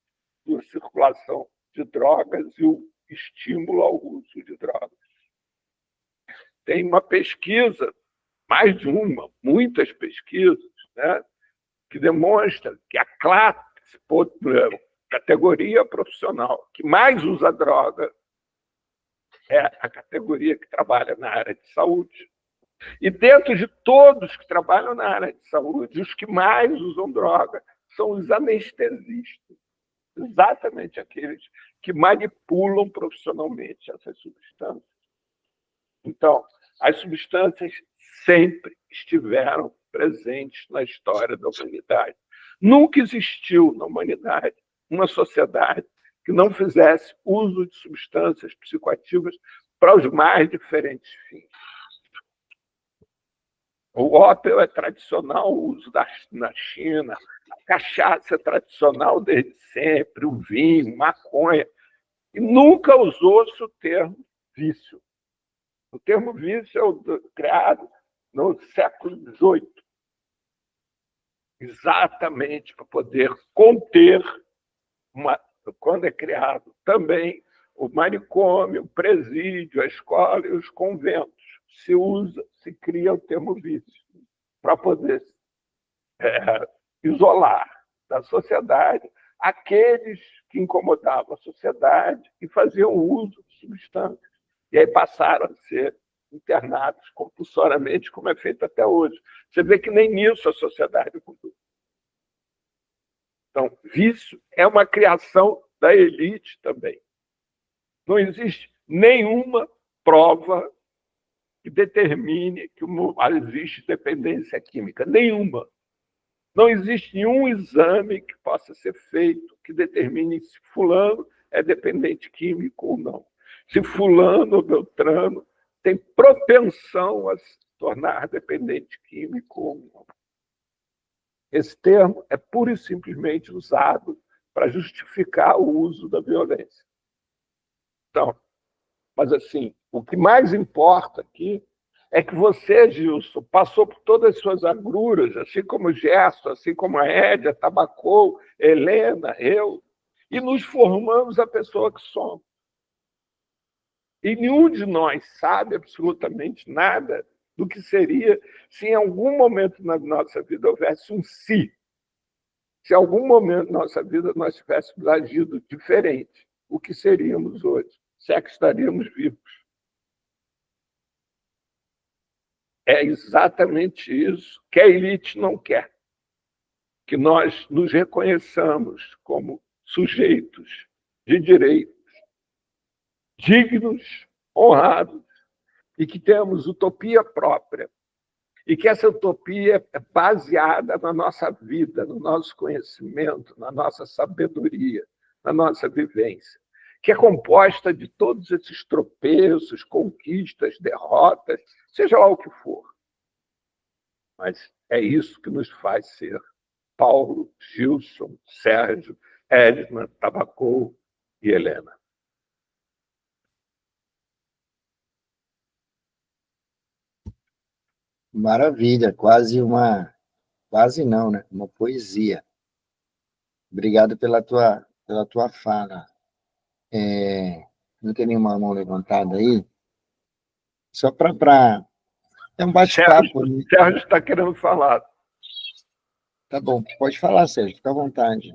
a circulação de drogas e o estímulo ao uso de drogas. Tem uma pesquisa, mais de uma, muitas pesquisas, né, que demonstram que a classe, categoria profissional que mais usa droga é a categoria que trabalha na área de saúde. E dentro de todos que trabalham na área de saúde, os que mais usam droga são os anestesistas, exatamente aqueles que manipulam profissionalmente essas substâncias. Então, as substâncias sempre estiveram presentes na história da humanidade. Nunca existiu na humanidade uma sociedade que não fizesse uso de substâncias psicoativas para os mais diferentes fins. O ópio é tradicional, o uso na China, a cachaça é tradicional desde sempre, o vinho, maconha, e nunca usou-se o termo vício. O termo vício é criado no século XVIII, exatamente para poder conter, quando é criado também o manicômio, o presídio, a escola e os conventos. Se cria o termo vício para poder isolar da sociedade aqueles que incomodavam a sociedade e faziam uso de substâncias. E aí passaram a ser internados compulsoriamente, como é feito até hoje. Você vê que nem nisso a sociedade mudou. Então, vício é uma criação da elite também. Não existe nenhuma prova que determine que existe dependência química. Nenhuma. Não existe nenhum exame que possa ser feito que determine se fulano é dependente químico ou não. Se fulano ou beltrano tem propensão a se tornar dependente químico ou não. Esse termo é pura e simplesmente usado para justificar o uso da violência. Então, mas assim, o que mais importa aqui é que você, Gilson, passou por todas as suas agruras, assim como o Gerson, assim como a Édia, Tabacou, Helena, eu, e nos formamos a pessoa que somos. E nenhum de nós sabe absolutamente nada do que seria se em algum momento na nossa vida houvesse um si. Se em algum momento na nossa vida nós tivéssemos agido diferente, o que seríamos hoje? Se é que estaríamos vivos? É exatamente isso que a elite não quer. Que nós nos reconheçamos como sujeitos de direitos, dignos, honrados, e que temos utopia própria. E que essa utopia é baseada na nossa vida, no nosso conhecimento, na nossa sabedoria, na nossa vivência, que é composta de todos esses tropeços, conquistas, derrotas, seja lá o que for. Mas é isso que nos faz ser Paulo, Gilson, Sérgio, Edna, Tabacou e Helena. Maravilha, quase não, né? Uma poesia. Obrigado pela tua fala. Não tem nenhuma mão levantada aí? Só para é um bate-papo. Sérgio está querendo falar. Tá bom, pode falar, Sérgio, fica à vontade.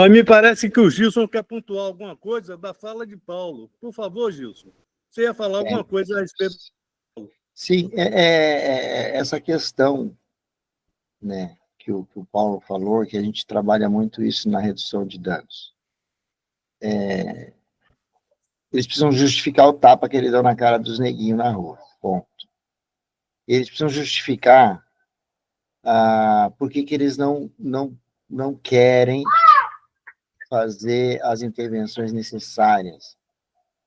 Me parece que o Gilson quer pontuar alguma coisa da fala de Paulo. Por favor, Gilson, você ia falar alguma coisa a respeito do Paulo. Sim, essa questão, né, que o Paulo falou, que a gente trabalha muito isso na redução de danos. Eles precisam justificar o tapa que eles dão na cara dos neguinhos na rua, ponto. Eles precisam justificar por que eles não querem fazer as intervenções necessárias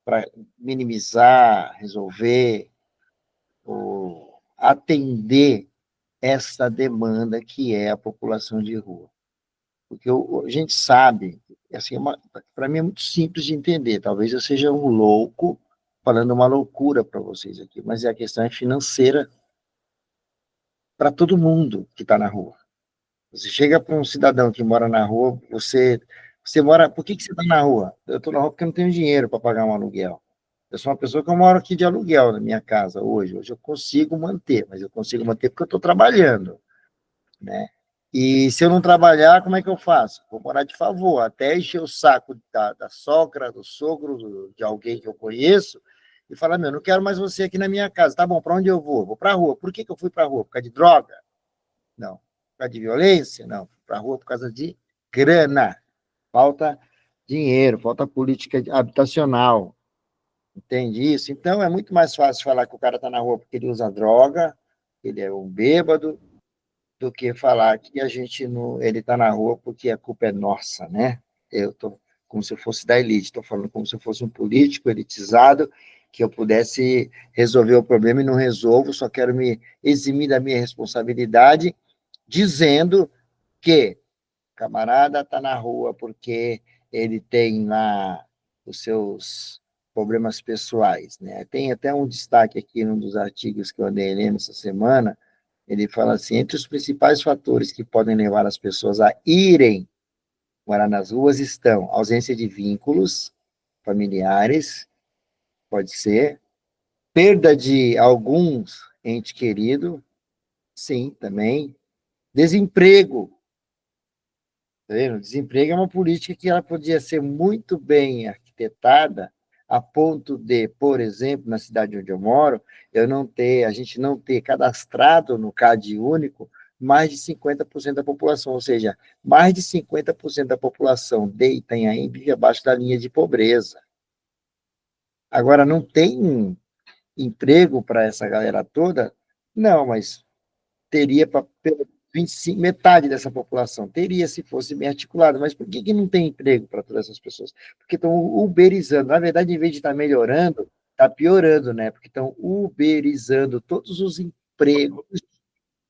para minimizar, resolver, ou atender essa demanda que é a população de rua. Porque a gente sabe, assim, para mim é muito simples de entender, talvez eu seja um louco falando uma loucura para vocês aqui, mas a questão é financeira para todo mundo que está na rua. Você chega para um cidadão que mora na rua, você mora... Por que você está na rua? Eu estou na rua porque eu não tenho dinheiro para pagar um aluguel. Eu sou uma pessoa que eu moro aqui de aluguel na minha casa hoje. Hoje eu consigo manter, mas eu consigo manter porque eu estou trabalhando, né? E se eu não trabalhar, como é que eu faço? Vou morar de favor, até encher o saco da sogra, do sogro, de alguém que eu conheço, e falar, não quero mais você aqui na minha casa. Tá bom, para onde eu vou? Vou para a rua. Por que eu fui para a rua? Por causa de droga? Não. Por causa de violência? Não. Fui para a rua por causa de grana. Falta dinheiro, falta política habitacional. Entende isso? Então, é muito mais fácil falar que o cara está na rua porque ele usa droga, ele é um bêbado, do que falar que a gente ele está na rua porque a culpa é nossa, né? Eu estou como se eu fosse da elite, estou falando como se eu fosse um político elitizado, que eu pudesse resolver o problema e não resolvo, só quero me eximir da minha responsabilidade, dizendo que o camarada está na rua porque ele tem lá os seus problemas pessoais, né? Tem até um destaque aqui num dos artigos que eu andei lendo essa semana. Ele fala assim, entre os principais fatores que podem levar as pessoas a irem morar nas ruas estão ausência de vínculos familiares, pode ser, perda de alguns ente querido, sim, também, desemprego. Tá vendo? Desemprego é uma política que ela podia ser muito bem arquitetada, a ponto de, por exemplo, na cidade onde eu moro, a gente não ter cadastrado no CAD único mais de 50% da população, ou seja, mais de 50% da população de Itanhaém vive abaixo da linha de pobreza. Agora, não tem emprego para essa galera toda? Não, mas teria para 25, metade dessa população. Teria se fosse bem articulado. Mas por que não tem emprego para todas essas pessoas? Porque estão uberizando. Na verdade, em vez de estar melhorando, está piorando, né? Porque estão uberizando todos os empregos.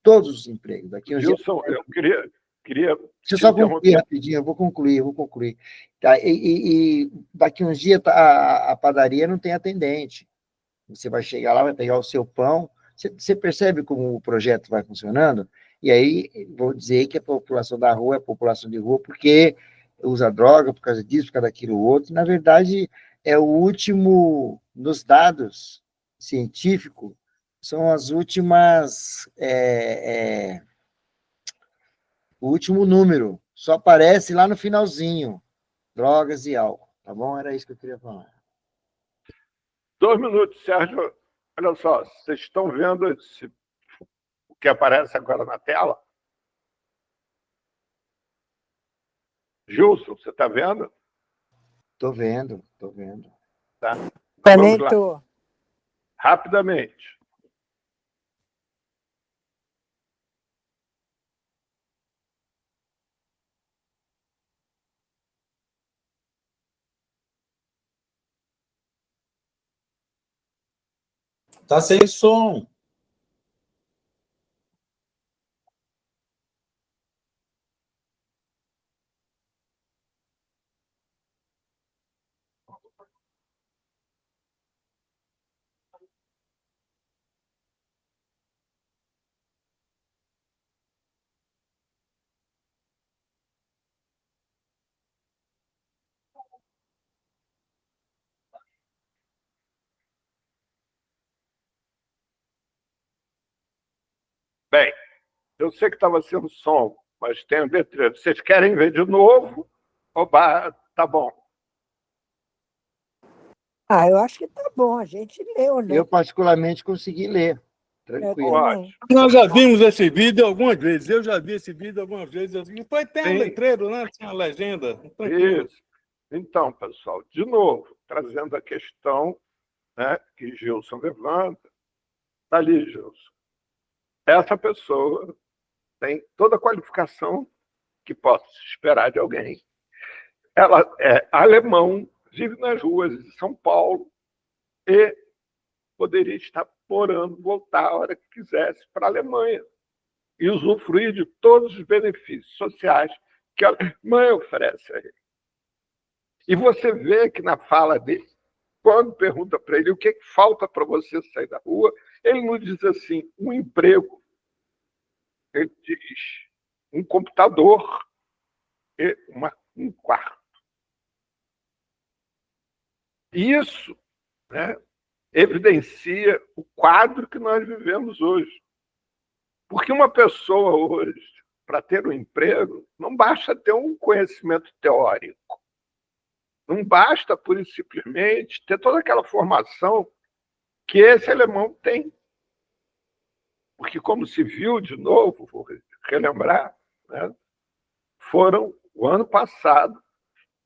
Todos os empregos. Daqui uns Gilson, dias... eu queria Deixa eu te só concluir interromper. rapidinho, eu vou concluir. Tá? E daqui uns dias a padaria não tem atendente. Você vai chegar lá, vai pegar o seu pão. Você percebe como o projeto vai funcionando? E aí, vou dizer que a população da rua é a população de rua porque usa droga por causa disso, por causa daquilo outro. Na verdade, é o último, nos dados científicos, são as últimas, o último número. Só aparece lá no finalzinho, drogas e álcool. Tá bom? Era isso que eu queria falar. 2 minutos, Sérgio. Olha só, vocês estão vendo o que aparece agora na tela? Gilson, você está vendo? Tô vendo. Tá. Também Vamos lá. estou. Rapidamente. Tá sem som. Bem, eu sei que estava sendo som, mas tem um letreiro. Vocês querem ver de novo? Oba, tá bom. Eu acho que tá bom, a gente leu, né? Eu, particularmente, consegui ler. Eu Tranquilo. também. Nós já vimos esse vídeo algumas vezes. Eu já vi esse vídeo algumas vezes. Depois tem um Sim. letreiro, né? Tem uma legenda. Tranquilo. Isso. Então, pessoal, de novo, trazendo a questão, né, que Gilson levanta. Está ali, Gilson. Essa pessoa tem toda a qualificação que possa se esperar de alguém. Ela é alemão, vive nas ruas de São Paulo e poderia estar morando, voltar a hora que quisesse para a Alemanha e usufruir de todos os benefícios sociais que a Alemanha oferece a ele. E você vê que na fala dele, quando pergunta para ele o que falta para você sair da rua, ele não diz assim, um emprego. Ele diz um computador e um quarto. Isso, né, evidencia o quadro que nós vivemos hoje. Porque uma pessoa hoje, para ter um emprego, não basta ter um conhecimento teórico. Não basta, pura e simplesmente, ter toda aquela formação que esse alemão tem. Porque, como se viu de novo, vou relembrar, né, foram, o ano passado,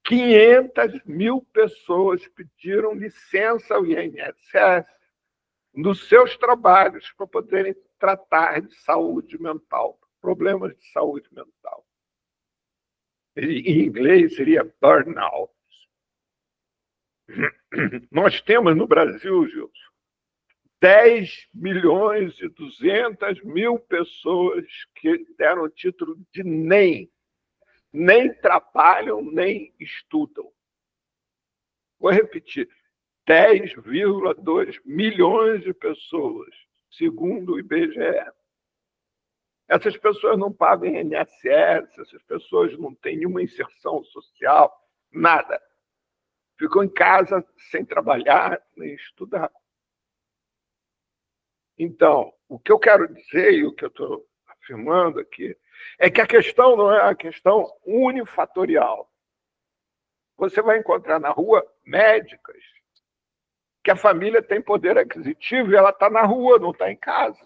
500 mil pessoas pediram licença ao INSS nos seus trabalhos para poderem tratar de saúde mental, problemas de saúde mental. Em inglês seria burnout. Nós temos no Brasil, Gilson, 10.200.000 pessoas que deram o título de nem trabalham, nem estudam. Vou repetir, 10,2 milhões de pessoas, segundo o IBGE. Essas pessoas não pagam INSS, essas pessoas não têm nenhuma inserção social, nada. Ficam em casa sem trabalhar nem estudar. Então, o que eu quero dizer e o que eu estou afirmando aqui é que a questão não é a questão unifatorial. Você vai encontrar na rua médicas que a família tem poder aquisitivo e ela está na rua, não está em casa.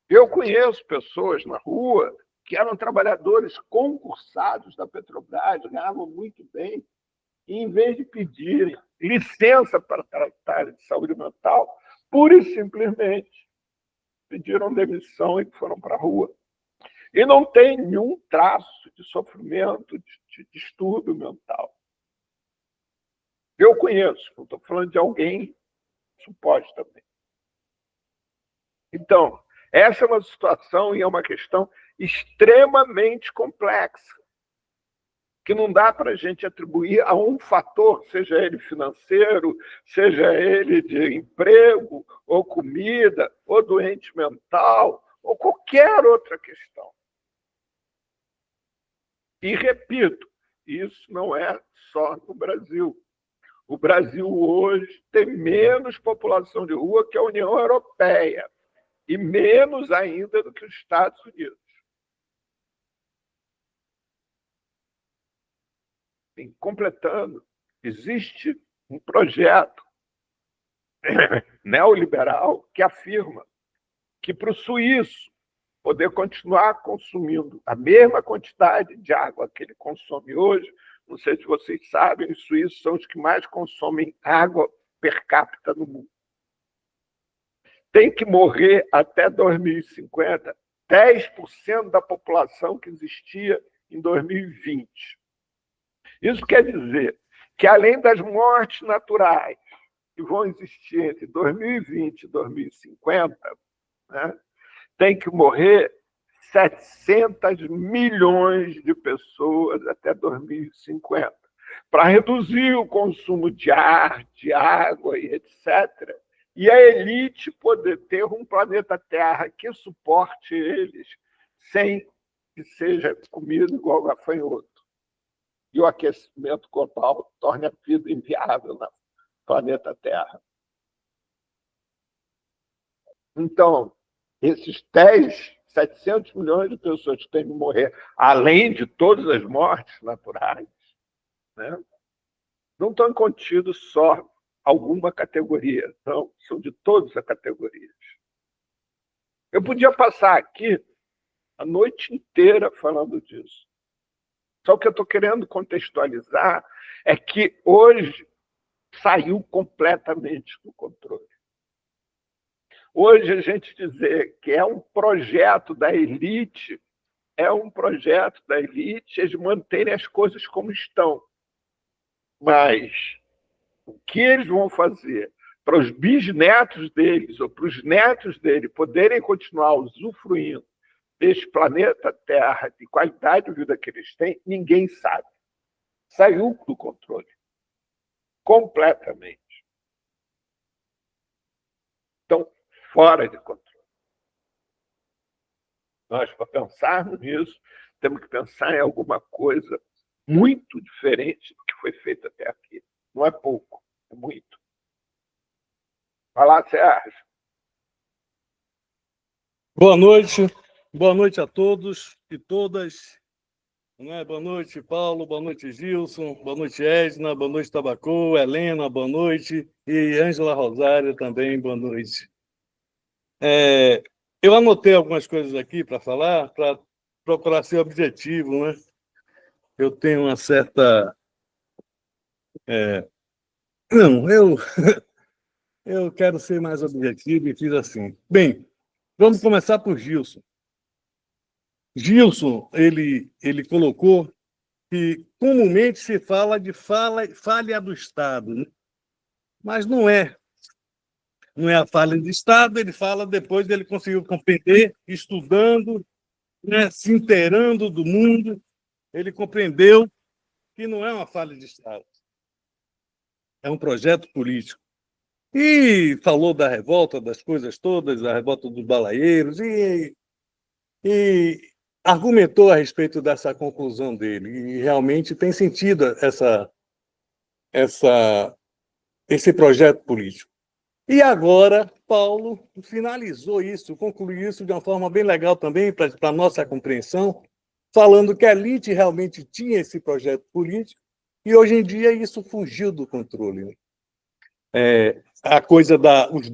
Eu conheço pessoas na rua que eram trabalhadores concursados da Petrobras, ganhavam muito bem, e, em vez de pedirem licença para tratar de saúde mental, pura e simplesmente pediram demissão e foram para a rua. E não tem nenhum traço de sofrimento, de distúrbio mental. Eu conheço, não estou falando de alguém supostamente. Então, essa é uma situação e é uma questão extremamente complexa, que não dá para a gente atribuir a um fator, seja ele financeiro, seja ele de emprego, ou comida, ou doente mental, ou qualquer outra questão. E, repito, isso não é só no Brasil. O Brasil hoje tem menos população de rua que a União Europeia, e menos ainda do que os Estados Unidos. E, completando, existe um projeto neoliberal que afirma que, para o suíço poder continuar consumindo a mesma quantidade de água que ele consome hoje, não sei se vocês sabem, os suíços são os que mais consomem água per capita no mundo. Tem que morrer até 2050 10% da população que existia em 2020. Isso quer dizer que, além das mortes naturais que vão existir entre 2020 e 2050, né, tem que morrer 700 milhões de pessoas até 2050, para reduzir o consumo de ar, de água e etc., e a elite poder ter um planeta Terra que suporte eles sem que seja comido igual gafanhoto. E o aquecimento global torne a vida inviável no planeta Terra. Então, esses 700 milhões de pessoas que têm que morrer, além de todas as mortes naturais, né, não estão contidos só alguma categoria, não, são de todas as categorias. Eu podia passar aqui a noite inteira falando disso. Só o que eu estou querendo contextualizar é que hoje saiu completamente do controle. Hoje, a gente dizer que é um projeto da elite, eles manterem as coisas como estão. Mas o que eles vão fazer para os bisnetos deles ou para os netos dele poderem continuar usufruindo deste planeta Terra, de qualidade de vida que eles têm, ninguém sabe. Saiu do controle. Completamente. Então, fora de controle. Nós, para pensarmos nisso, temos que pensar em alguma coisa muito diferente do que foi feito até aqui. Não é pouco, é muito. Vai lá, Sérgio. Boa noite a todos e todas. Boa noite, Paulo, boa noite, Gilson, boa noite, Edna, boa noite, Tabacô, Helena, boa noite, e Ângela Rosário também, boa noite. Eu anotei algumas coisas aqui para falar, para procurar ser objetivo, né? Eu tenho uma certa... Não, eu quero ser mais objetivo e fiz assim. Bem, vamos começar por Gilson. Gilson, ele colocou que comumente se fala de falha do Estado, né? Mas não é. Não é a falha do Estado, ele fala depois dele conseguiu compreender, estudando, né, se inteirando do mundo, ele compreendeu que não é uma falha de Estado. É um projeto político. E falou da revolta, das coisas todas, da revolta dos balaeiros, e argumentou a respeito dessa conclusão dele. E realmente tem sentido esse projeto político. E agora, Paulo finalizou isso, concluiu isso de uma forma bem legal também, para a nossa compreensão, falando que a elite realmente tinha esse projeto político, e hoje em dia isso fugiu do controle. a coisa os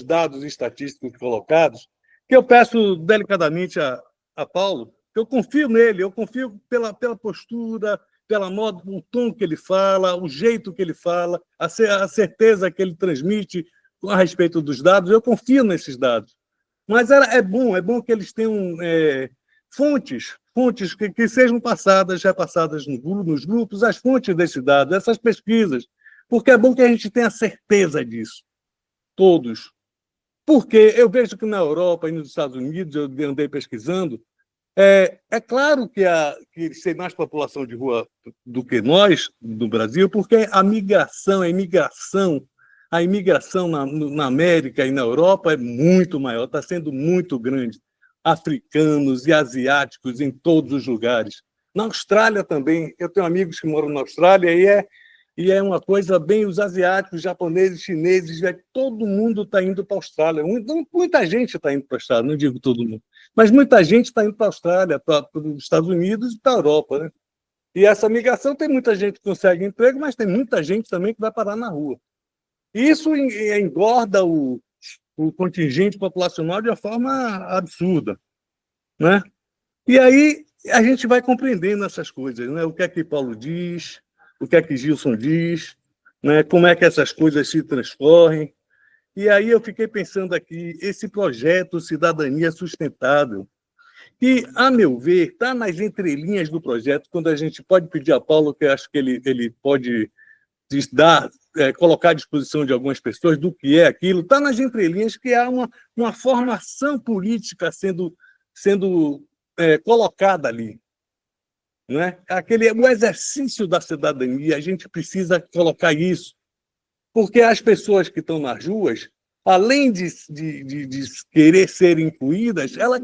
dados estatísticos colocados, que eu peço delicadamente a Paulo, que eu confio nele, eu confio pela postura, pela modo, o tom que ele fala, o jeito que ele fala, a certeza que ele transmite a respeito dos dados, eu confio nesses dados. Mas é bom que eles tenham fontes que sejam repassadas nos grupos, as fontes desses dados, essas pesquisas, porque é bom que a gente tenha certeza disso, todos. Porque eu vejo que na Europa e nos Estados Unidos, eu andei pesquisando, é claro que tem mais população de rua do que nós, no Brasil, porque a imigração na América e na Europa é muito maior, está sendo muito grande. Africanos e asiáticos em todos os lugares. Na Austrália também, eu tenho amigos que moram na Austrália e é uma coisa bem, os asiáticos, japoneses, chineses, todo mundo está indo para a Austrália. Muita gente está indo para a Austrália, não digo todo mundo, mas muita gente está indo para a Austrália, para os Estados Unidos e para a Europa, né? E essa migração tem muita gente que consegue emprego, mas tem muita gente também que vai parar na rua. Isso engorda o contingente populacional de uma forma absurda, né? E aí a gente vai compreendendo essas coisas, né? O que é que Paulo diz, o que é que Gilson diz, né? Como é que essas coisas se transcorrem. E aí eu fiquei pensando aqui, esse projeto Cidadania Sustentável, que, a meu ver, está nas entrelinhas do projeto, quando a gente pode pedir a Paulo, que eu acho que ele pode colocar à disposição de algumas pessoas do que é aquilo, está nas entrelinhas que há uma formação política sendo colocada ali. Não é? O exercício da cidadania, a gente precisa colocar isso, porque as pessoas que estão nas ruas, além de querer ser incluídas, elas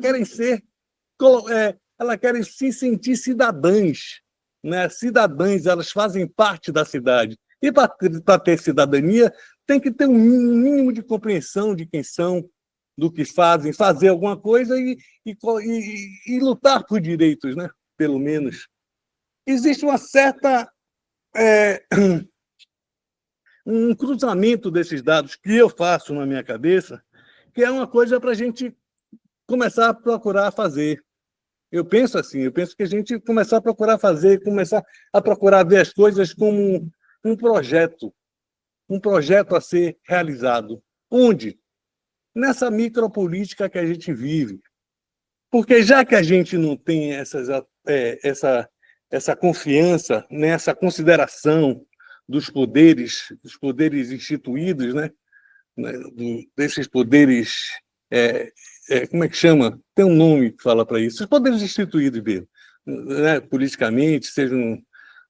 querem se sentir cidadãs, né? Cidadãs, elas fazem parte da cidade. E para ter cidadania, tem que ter um mínimo de compreensão de quem são, do que fazem, fazer alguma coisa e lutar por direitos, né? Pelo menos. Existe uma certa um cruzamento desses dados que eu faço na minha cabeça, que é uma coisa para a gente começar a procurar fazer. Eu penso assim, eu penso que a gente começar a procurar fazer, começar a procurar ver as coisas como um projeto a ser realizado. Onde? Nessa micropolítica que a gente vive. Porque já que a gente não tem essa confiança, nessa consideração dos poderes instituídos, né? Desses poderes, como é que chama? Tem um nome que fala para isso. Os poderes instituídos mesmo, né? Politicamente, sejam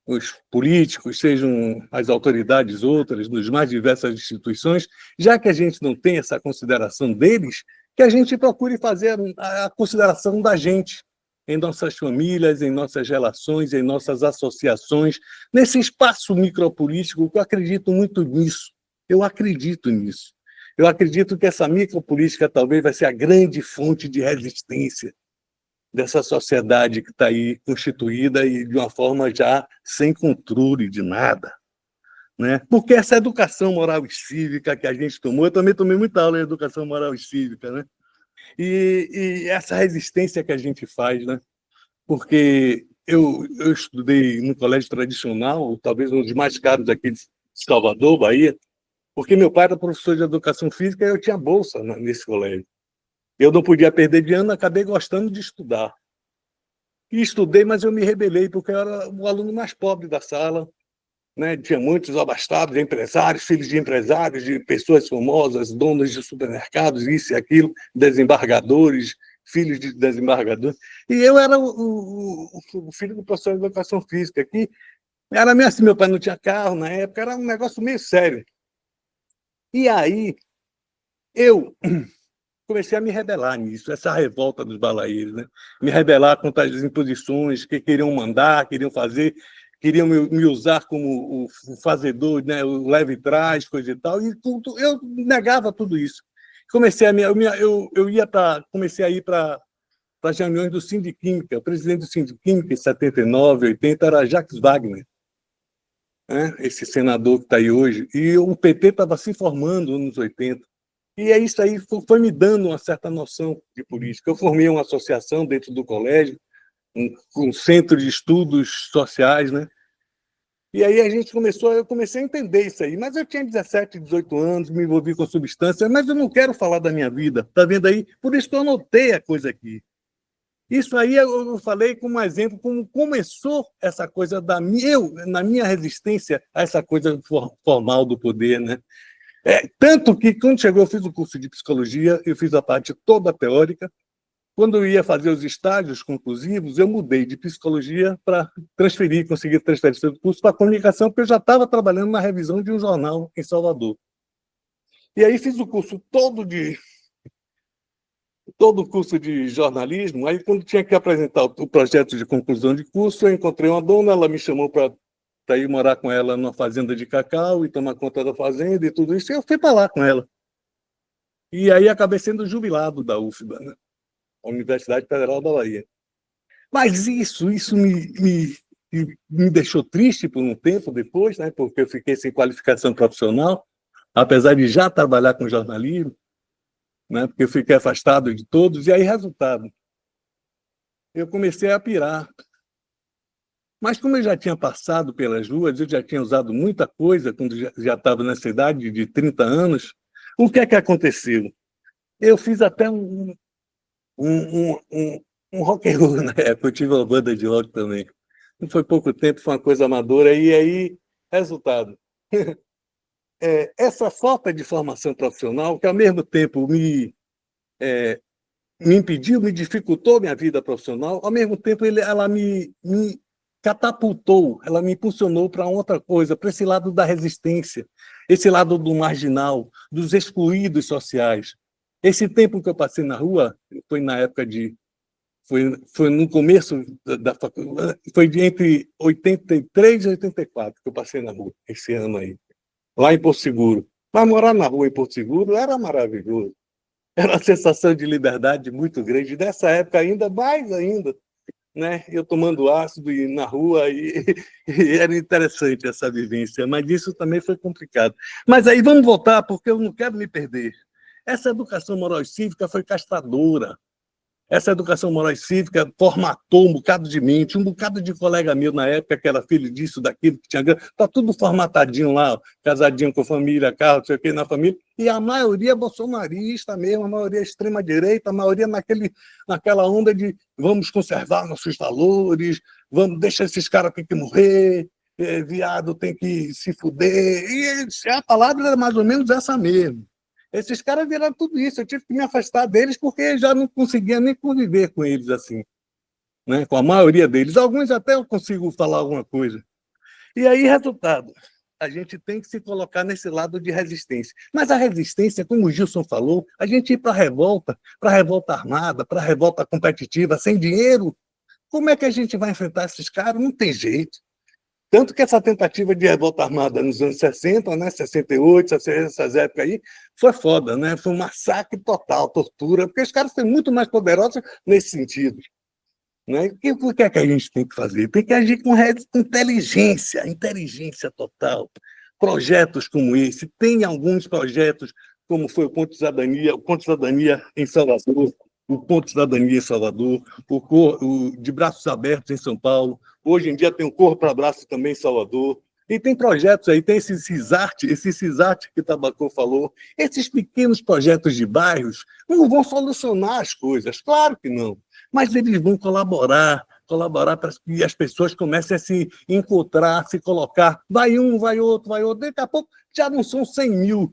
os políticos, sejam as autoridades outras, nas mais diversas instituições, já que a gente não tem essa consideração deles, que a gente procure fazer a consideração da gente, em nossas famílias, em nossas relações, em nossas associações, nesse espaço micropolítico, que eu acredito muito nisso. Eu acredito nisso. Eu acredito que essa micropolítica talvez vai ser a grande fonte de resistência dessa sociedade que está aí constituída e de uma forma já sem controle de nada, né? Porque essa educação moral e cívica que a gente tomou, eu também tomei muita aula em educação moral e cívica, né? E essa resistência que a gente faz, né? Porque eu estudei no colégio tradicional, talvez um dos mais caros aqui de Salvador, Bahia, porque meu pai era professor de educação física e eu tinha bolsa nesse colégio. Eu não podia perder de ano, acabei gostando de estudar. E estudei, mas eu me rebelei, porque eu era o aluno mais pobre da sala, né? Tinha muitos abastados, empresários, filhos de empresários, de pessoas famosas, donos de supermercados, isso e aquilo, desembargadores, filhos de desembargadores. E eu era o filho do professor de educação física, que era meio assim, meu pai não tinha carro na época, era um negócio meio sério. E aí, eu comecei a me rebelar nisso, essa revolta dos balaeiros, né? Me rebelar contra as imposições que queriam mandar, queriam fazer, queriam me usar como o fazedor, né? O leve trás, coisa e tal, e tudo, eu negava tudo isso. Comecei a ir para as reuniões do Sindiquímica. O presidente do Sindiquímica, em 79, 80, era Jacques Wagner. né? Esse senador que está aí hoje, e o PT estava se formando nos anos 80. E é isso aí foi me dando uma certa noção de política. Eu formei uma associação dentro do colégio, um centro de estudos sociais, né? E aí eu comecei a entender isso aí. Mas eu tinha 17, 18 anos, me envolvi com substância, mas eu não quero falar da minha vida, tá vendo aí? Por isso que eu anotei a coisa aqui. Isso aí eu falei como exemplo, como começou essa coisa na minha resistência a essa coisa formal do poder, né? Tanto que, quando chegou, eu fiz o curso de psicologia, eu fiz a parte toda teórica. Quando eu ia fazer os estágios conclusivos, eu mudei de psicologia para conseguir transferir do curso para comunicação, porque eu já estava trabalhando na revisão de um jornal em Salvador. E aí fiz o curso todo o curso de jornalismo. Aí, quando tinha que apresentar o projeto de conclusão de curso, eu encontrei uma dona, ela me chamou para ir morar com ela numa fazenda de cacau e tomar conta da fazenda e tudo isso, e eu fui para lá com ela. E aí acabei sendo jubilado da UFBA, né? A Universidade Federal da Bahia. Mas isso me deixou triste por um tempo depois, né? Porque eu fiquei sem qualificação profissional, apesar de já trabalhar com jornalismo, né? Porque eu fiquei afastado de todos, e aí, resultado, eu comecei a pirar. Mas como eu já tinha passado pelas ruas, eu já tinha usado muita coisa quando já estava nessa idade de 30 anos, o que é que aconteceu? Eu fiz até um rock and roll na época, eu tive uma banda de rock também. Não foi pouco tempo, foi uma coisa amadora, e aí, resultado. Essa falta de formação profissional, que ao mesmo tempo me impediu, me dificultou minha vida profissional, ao mesmo tempo ela me catapultou, ela me impulsionou para outra coisa, para esse lado da resistência, esse lado do marginal, dos excluídos sociais. Esse tempo que eu passei na rua foi na época foi no começo da faculdade, foi entre 83 e 84 que eu passei na rua, esse ano aí, lá em Porto Seguro. Mas morar na rua em Porto Seguro era maravilhoso. Era uma sensação de liberdade muito grande. Nessa época ainda, mais ainda, né? Eu tomando ácido e na rua, e era interessante essa vivência, mas isso também foi complicado. Mas aí vamos voltar, porque eu não quero me perder. Essa educação moral e cívica foi castradora. Essa educação moral e cívica formatou um bocado de mente, um bocado de colega meu na época, que era filho disso, daquilo, que tinha grana. Está tudo formatadinho lá, casadinho com família, carro, não sei o que, na família. E a maioria bolsonarista mesmo, a maioria extrema-direita, a maioria naquela onda de vamos conservar nossos valores, vamos deixar esses caras ter que morrer, viado tem que se fuder. E a palavra era mais ou menos essa mesmo. Esses caras viraram tudo isso, eu tive que me afastar deles porque já não conseguia nem conviver com eles assim, né? Com a maioria deles. Alguns até eu consigo falar alguma coisa. E aí, resultado, a gente tem que se colocar nesse lado de resistência. Mas a resistência, como o Gilson falou, a gente ir para a revolta armada, para a revolta competitiva, sem dinheiro, como é que a gente vai enfrentar esses caras? Não tem jeito. Tanto que essa tentativa de revolta armada nos anos 60, né, 68, essas épocas aí, foi foda, né? Foi um massacre total, tortura, porque os caras são muito mais poderosos nesse sentido. Né? O que é que a gente tem que fazer? Tem que agir com inteligência total. Projetos como esse, tem alguns projetos, como foi o Ponto de Cidadania em Salvador, o Ponto de Cidadania em Salvador, o de Braços Abertos em São Paulo, hoje em dia tem o Corpo para Braços também em Salvador, e tem projetos aí, tem esse CISART que o Tabacô falou, esses pequenos projetos de bairros não vão solucionar as coisas, claro que não, mas eles vão colaborar para que as pessoas comecem a se encontrar, se colocar, vai um, vai outro, daqui a pouco já não são 100 mil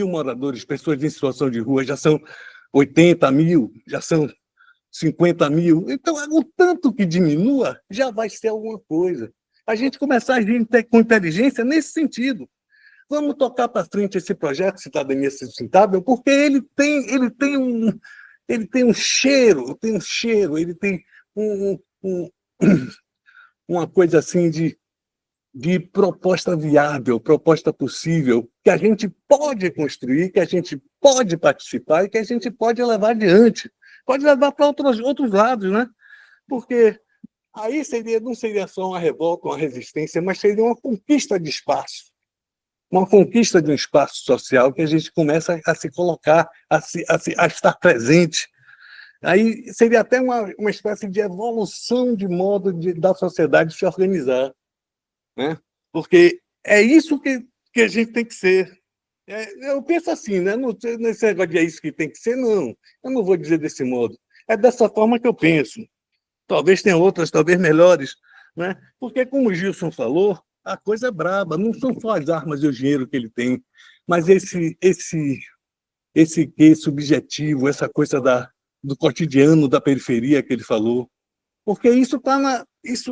moradores, pessoas em situação de rua, já são 80 mil, já são 50 mil. Então, o tanto que diminua, já vai ser alguma coisa. A gente começar a agir com inteligência nesse sentido. Vamos tocar para frente esse projeto Cidadania Sustentável, porque ele tem um cheiro, ele tem uma coisa assim de proposta viável, proposta possível, que a gente pode construir, que a gente pode participar e que a gente pode levar adiante. Pode levar para outros lados, né? Porque aí não seria só uma revolta, uma resistência, mas seria uma conquista de espaço. Uma conquista de um espaço social que a gente começa a se colocar, a estar presente. Aí seria até uma espécie de evolução de modo da sociedade se organizar, né? Porque é isso que a gente tem que ser. Eu penso assim, né? Não, nesse negócio de é isso que tem que ser, não. Eu não vou dizer desse modo. É dessa forma que eu penso. Talvez tenha outras, talvez melhores, né? Porque, como o Gilson falou, a coisa é braba. Não são só as armas e o dinheiro que ele tem, mas esse quê subjetivo, essa coisa do cotidiano, da periferia que ele falou. Porque isso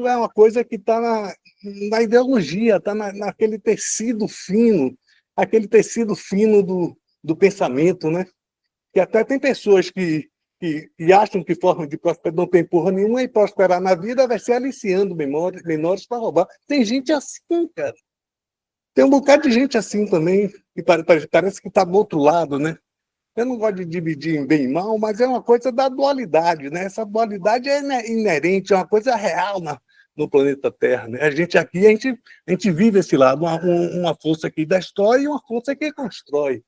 é uma coisa que está na ideologia, está naquele tecido fino, aquele tecido fino do pensamento, né? Que até tem pessoas que acham que forma de prosperar não tem porra nenhuma e prosperar na vida vai ser aliciando menores para roubar. Tem gente assim, cara. Tem um bocado de gente assim também, que parece que está do outro lado, né? Eu não gosto de dividir em bem e mal, mas é uma coisa da dualidade, né? Essa dualidade é inerente, é uma coisa real no planeta Terra, né? A gente aqui, a gente vive esse lado, uma força que destrói e uma força que constrói,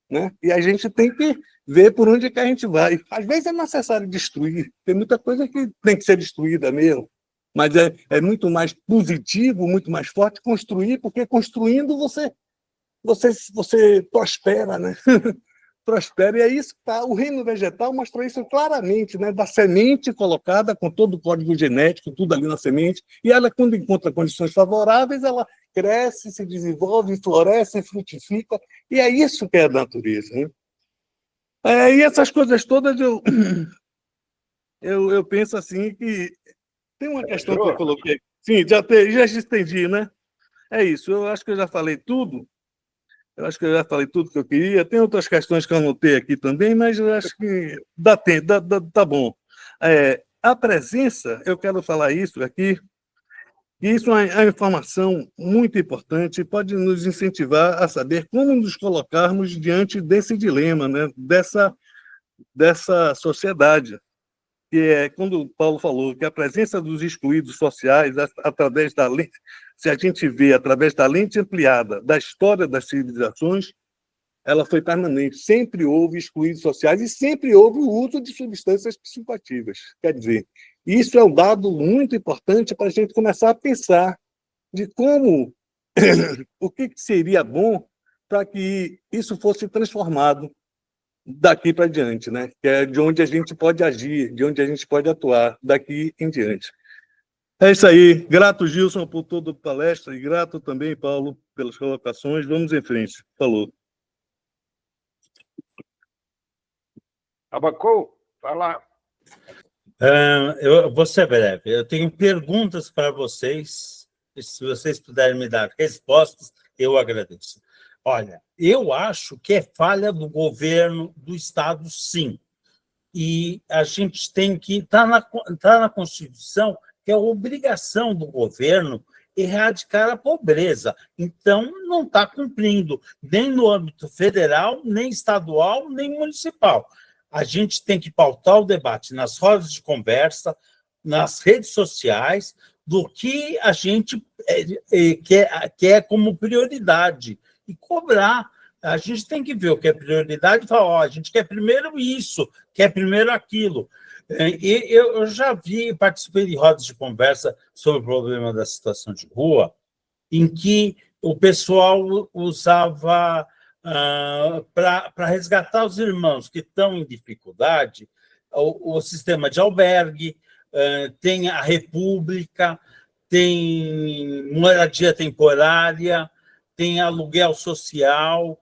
né? E a gente tem que ver por onde que a gente vai. Às vezes é necessário destruir, tem muita coisa que tem que ser destruída mesmo, mas é muito mais positivo, muito mais forte construir, porque construindo você prospera, né? Prospera, e é isso que tá. O reino vegetal mostra isso claramente, né? Da semente colocada com todo o código genético, tudo ali na semente, e ela, quando encontra condições favoráveis, ela cresce, se desenvolve, floresce, frutifica, e é isso que é a natureza, né? E essas coisas todas eu penso assim que tem uma questão que eu coloquei. Sim, já estendi, né? É isso, eu acho que eu já falei tudo. Eu acho que eu já falei tudo que eu queria. Tem outras questões que eu anotei aqui também, mas eu acho que dá tempo, tá bom. A presença, eu quero falar isso aqui, e isso é uma informação muito importante, pode nos incentivar a saber como nos colocarmos diante desse dilema, né? Dessa sociedade, que é quando o Paulo falou que a presença dos excluídos sociais, através da lente, se a gente vê através da lente ampliada da história das civilizações, ela foi permanente. Sempre houve excluídos sociais e sempre houve o uso de substâncias psicoativas. Quer dizer, isso é um dado muito importante para a gente começar a pensar de como, o que seria bom para que isso fosse transformado daqui para diante, né? Que é de onde a gente pode agir, de onde a gente pode atuar daqui em diante. É isso aí. Grato, Gilson, por toda a palestra e grato também, Paulo, pelas colocações. Vamos em frente. Falou. Abacou, vai lá. Eu vou ser breve. Eu tenho perguntas para vocês. Se vocês puderem me dar respostas, eu agradeço. Olha, eu acho que é falha do governo do Estado, sim. E a gente tem que... Tá na Constituição que é obrigação do governo erradicar a pobreza. Então, não está cumprindo, nem no âmbito federal, nem estadual, nem municipal. A gente tem que pautar o debate nas rodas de conversa, nas redes sociais, do que a gente quer como prioridade e cobrar. A gente tem que ver o que é prioridade e falar, a gente quer primeiro isso, quer primeiro aquilo. E eu já participei de rodas de conversa sobre o problema da situação de rua, em que o pessoal usava... para resgatar os irmãos que estão em dificuldade, o sistema de albergue, tem a República, tem moradia temporária, tem aluguel social.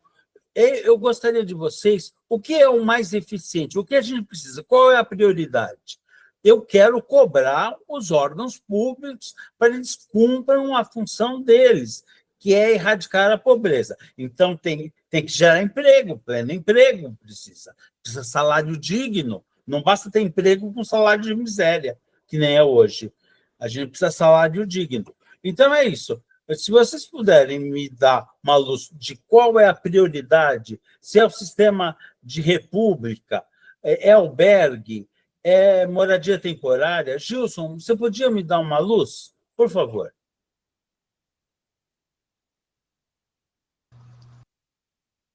Eu gostaria de vocês, o que é o mais eficiente? O que a gente precisa? Qual é a prioridade? Eu quero cobrar os órgãos públicos para eles cumpram a função deles, que é erradicar a pobreza. Então, tem que gerar emprego, pleno emprego, precisa salário digno. Não basta ter emprego com salário de miséria, que nem é hoje. A gente precisa de salário digno. Então, é isso. Se vocês puderem me dar uma luz de qual é a prioridade, se é o sistema de república, é albergue, é moradia temporária. Gilson, você podia me dar uma luz, por favor?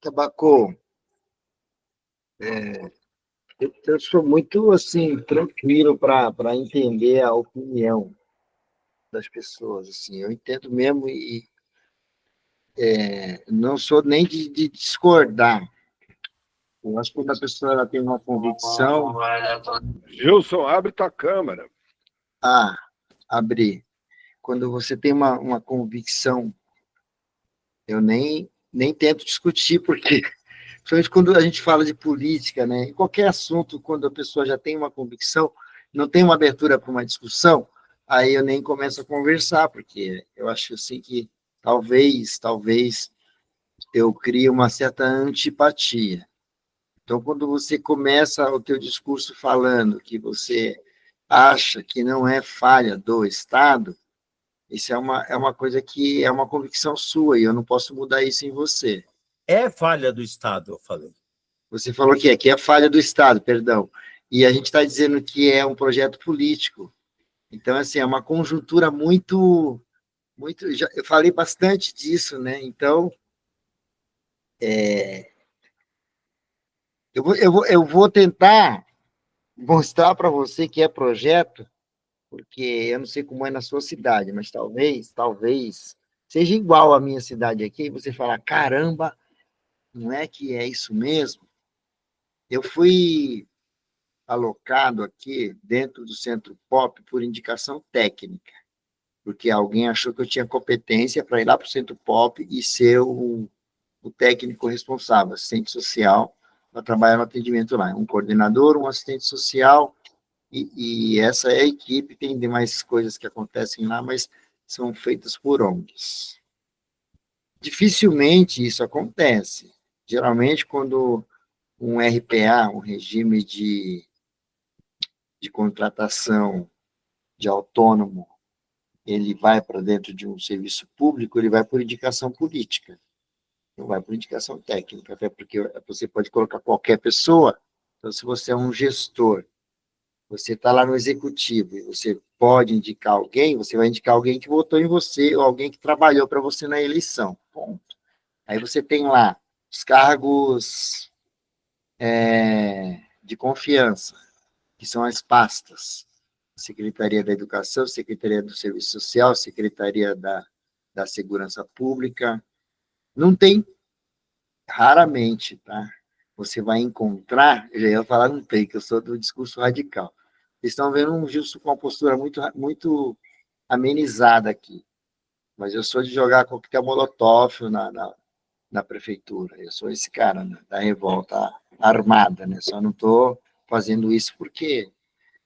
Tabaco, eu sou muito, assim, tranquilo para entender a opinião das pessoas, assim, eu entendo mesmo e não sou nem de discordar. Eu acho que quando a pessoa ela tem uma convicção, Gilson, abre tua câmera. ah, abrir. Quando você tem uma convicção, eu nem tento discutir, porque, principalmente quando a gente fala de política, né? Em qualquer assunto, quando a pessoa já tem uma convicção, não tem uma abertura para uma discussão, aí eu nem começo a conversar, porque eu acho assim que talvez eu crie uma certa antipatia. Então, quando você começa o teu discurso falando que você acha que não é falha do Estado, isso é uma coisa que é uma convicção sua, e eu não posso mudar isso em você. É falha do Estado, eu falei. Você falou que é falha do Estado, perdão. E a gente está dizendo que é um projeto político. Então, assim, é uma conjuntura muito. Eu falei bastante disso, né? Então, eu vou tentar mostrar para você que é projeto, porque eu não sei como é na sua cidade, mas talvez seja igual à minha cidade aqui, e você falar, caramba, não é que é isso mesmo? Eu fui alocado aqui dentro do Centro Pop por indicação técnica, porque alguém achou que eu tinha competência para ir lá para o Centro Pop e ser o técnico responsável, assistente social, para trabalhar no atendimento lá. Um coordenador, um assistente social, e essa é a equipe. Tem demais coisas que acontecem lá, mas são feitas por ONGs. Dificilmente isso acontece. Geralmente, quando um RPA, um regime de contratação de autônomo, ele vai para dentro de um serviço público, ele vai por indicação política, não vai por indicação técnica, até porque você pode colocar qualquer pessoa. Então, se você é um gestor, você está lá no executivo e você pode indicar alguém, você vai indicar alguém que votou em você ou alguém que trabalhou para você na eleição. Ponto. Aí você tem lá os cargos de confiança, que são as pastas. Secretaria da Educação, Secretaria do Serviço Social, Secretaria da Segurança Pública. Não tem, raramente, tá? Você vai encontrar, eu já ia falar, não tem, que eu sou do discurso radical. Vocês estão vendo um Gilson com uma postura muito amenizada aqui, mas eu sou de jogar coquetel molotov na prefeitura. Eu sou esse cara, né, da revolta armada, né? Só não estou fazendo isso porque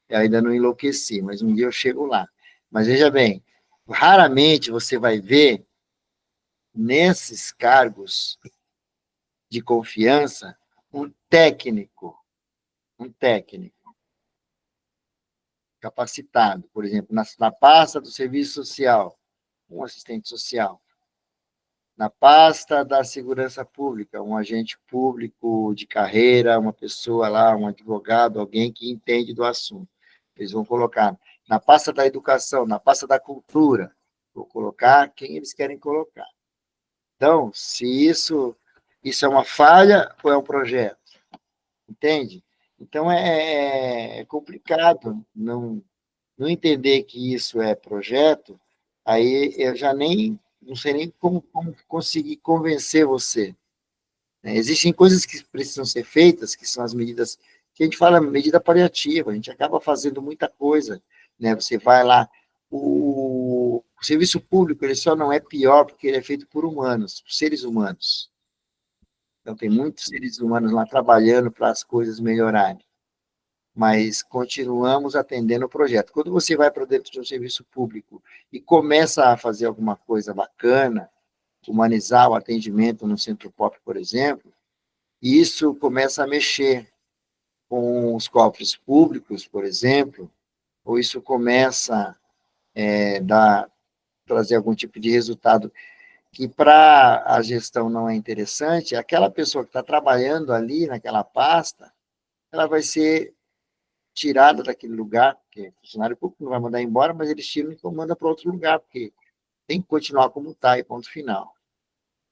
eu ainda não enlouqueci, mas um dia eu chego lá. Mas veja bem, raramente você vai ver nesses cargos de confiança um técnico capacitado, por exemplo, na pasta do serviço social, um assistente social, na pasta da segurança pública, um agente público de carreira, uma pessoa lá, um advogado, alguém que entende do assunto. Eles vão colocar na pasta da educação, na pasta da cultura, vou colocar quem eles querem colocar. Então, se isso é uma falha ou é um projeto, entende? Então, é complicado não entender que isso é projeto, aí eu já não sei nem como conseguir convencer você. Né? Existem coisas que precisam ser feitas, que são as medidas, que a gente fala medida paliativa, a gente acaba fazendo muita coisa, né? Você vai lá, o serviço público, ele só não é pior porque ele é feito por humanos, por seres humanos. Então, tem muitos seres humanos lá trabalhando para as coisas melhorarem, mas continuamos atendendo o projeto. Quando você vai para dentro de um serviço público e começa a fazer alguma coisa bacana, humanizar o atendimento no Centro Pop, por exemplo, isso começa a mexer com os cofres públicos, por exemplo, ou isso começa trazer algum tipo de resultado que para a gestão não é interessante, aquela pessoa que está trabalhando ali naquela pasta, ela vai ser tirada daquele lugar, porque funcionário público não vai mandar embora, mas eles tiram e mandam para outro lugar, porque tem que continuar como está, e ponto final.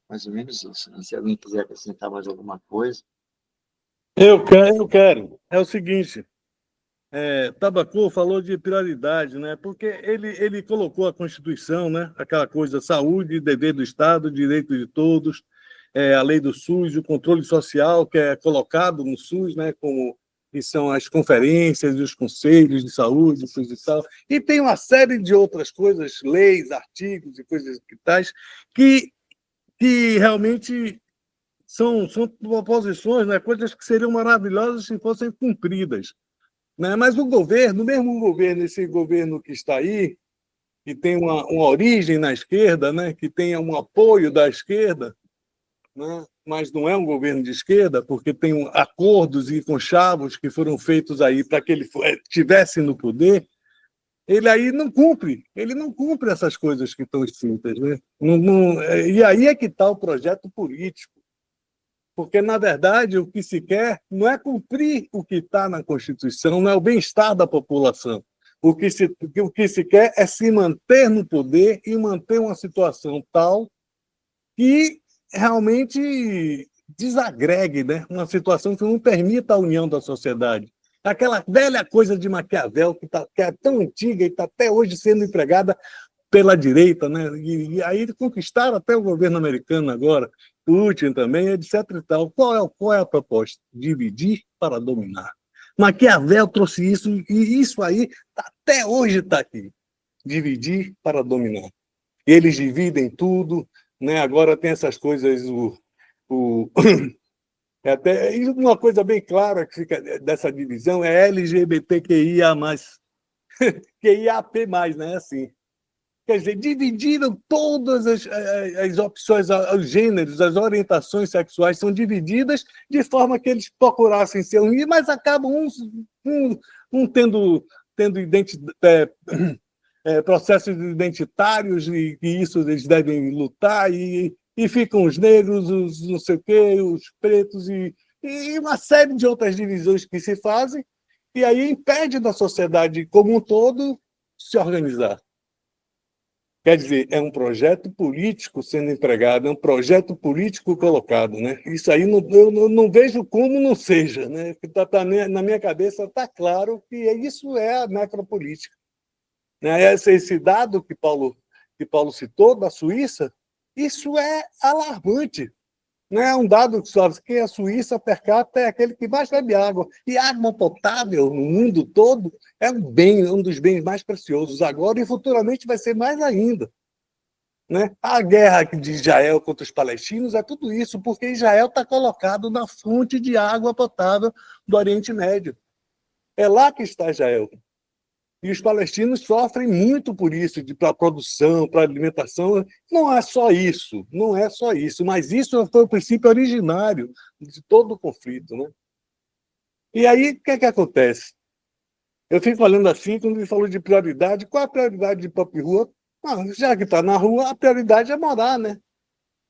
Mais ou menos isso. Né? Se alguém quiser acrescentar mais alguma coisa. Eu quero. É o seguinte, Tabacu falou de prioridade, né? Porque ele colocou a Constituição, né? Aquela coisa, saúde, dever do Estado, direito de todos, a lei do SUS, o controle social que é colocado no SUS, né? Como que são as conferências e os conselhos de saúde, coisa e tal. E tem uma série de outras coisas, leis, artigos e coisas que tais, que realmente são proposições, né? Coisas que seriam maravilhosas se fossem cumpridas. Né? Mas o governo, mesmo o governo, esse governo que está aí, que tem uma origem na esquerda, né? Que tem um apoio da esquerda, né? Mas não é um governo de esquerda, porque tem acordos e conchavos que foram feitos aí para que ele estivesse no poder, ele aí ele não cumpre essas coisas que estão escritas. Né? E aí é que está o projeto político. Porque, na verdade, o que se quer não é cumprir o que está na Constituição, não é o bem-estar da população. O que se quer é se manter no poder e manter uma situação tal que realmente desagregue, né? Uma situação que não permita a união da sociedade. Aquela velha coisa de Maquiavel, que é tão antiga e está até hoje sendo empregada pela direita, né? E aí conquistaram até o governo americano agora, Putin também, etc. E tal. Qual é a proposta? Dividir para dominar. Maquiavel trouxe isso, e isso aí até hoje está aqui. Dividir para dominar. Eles dividem tudo, né? Agora tem essas coisas, até uma coisa bem clara que fica dessa divisão é LGBTQIA+, QIAP+, né? Assim. Quer dizer, dividiram todas as opções, os gêneros, as orientações sexuais são divididas de forma que eles procurassem se unir, mas acabam um tendo processos identitários e isso eles devem lutar e ficam os negros, os não sei o quê, os pretos e uma série de outras divisões que se fazem e aí impede da sociedade como um todo se organizar. Quer dizer, é um projeto político sendo empregado, é um projeto político colocado. Né? Isso aí eu não vejo como não seja. Né? Na minha cabeça está claro que isso é a necropolítica. Né? Esse dado que Paulo citou, da Suíça, isso é alarmante. Não é um dado que só que a Suíça per capita é aquele que mais bebe água. E água potável no mundo todo é um dos bens mais preciosos agora e futuramente vai ser mais ainda. Né? A guerra de Israel contra os palestinos é tudo isso, porque Israel está colocado na fonte de água potável do Oriente Médio. É lá que está Israel. E os palestinos sofrem muito por isso, para a produção, para a alimentação. Não é só isso, mas isso foi o princípio originário de todo o conflito. Né? E aí, o que é que acontece? Eu fico falando assim, quando ele falou de prioridade, qual a prioridade de Pop Rua? Já que está na rua, a prioridade é morar, né?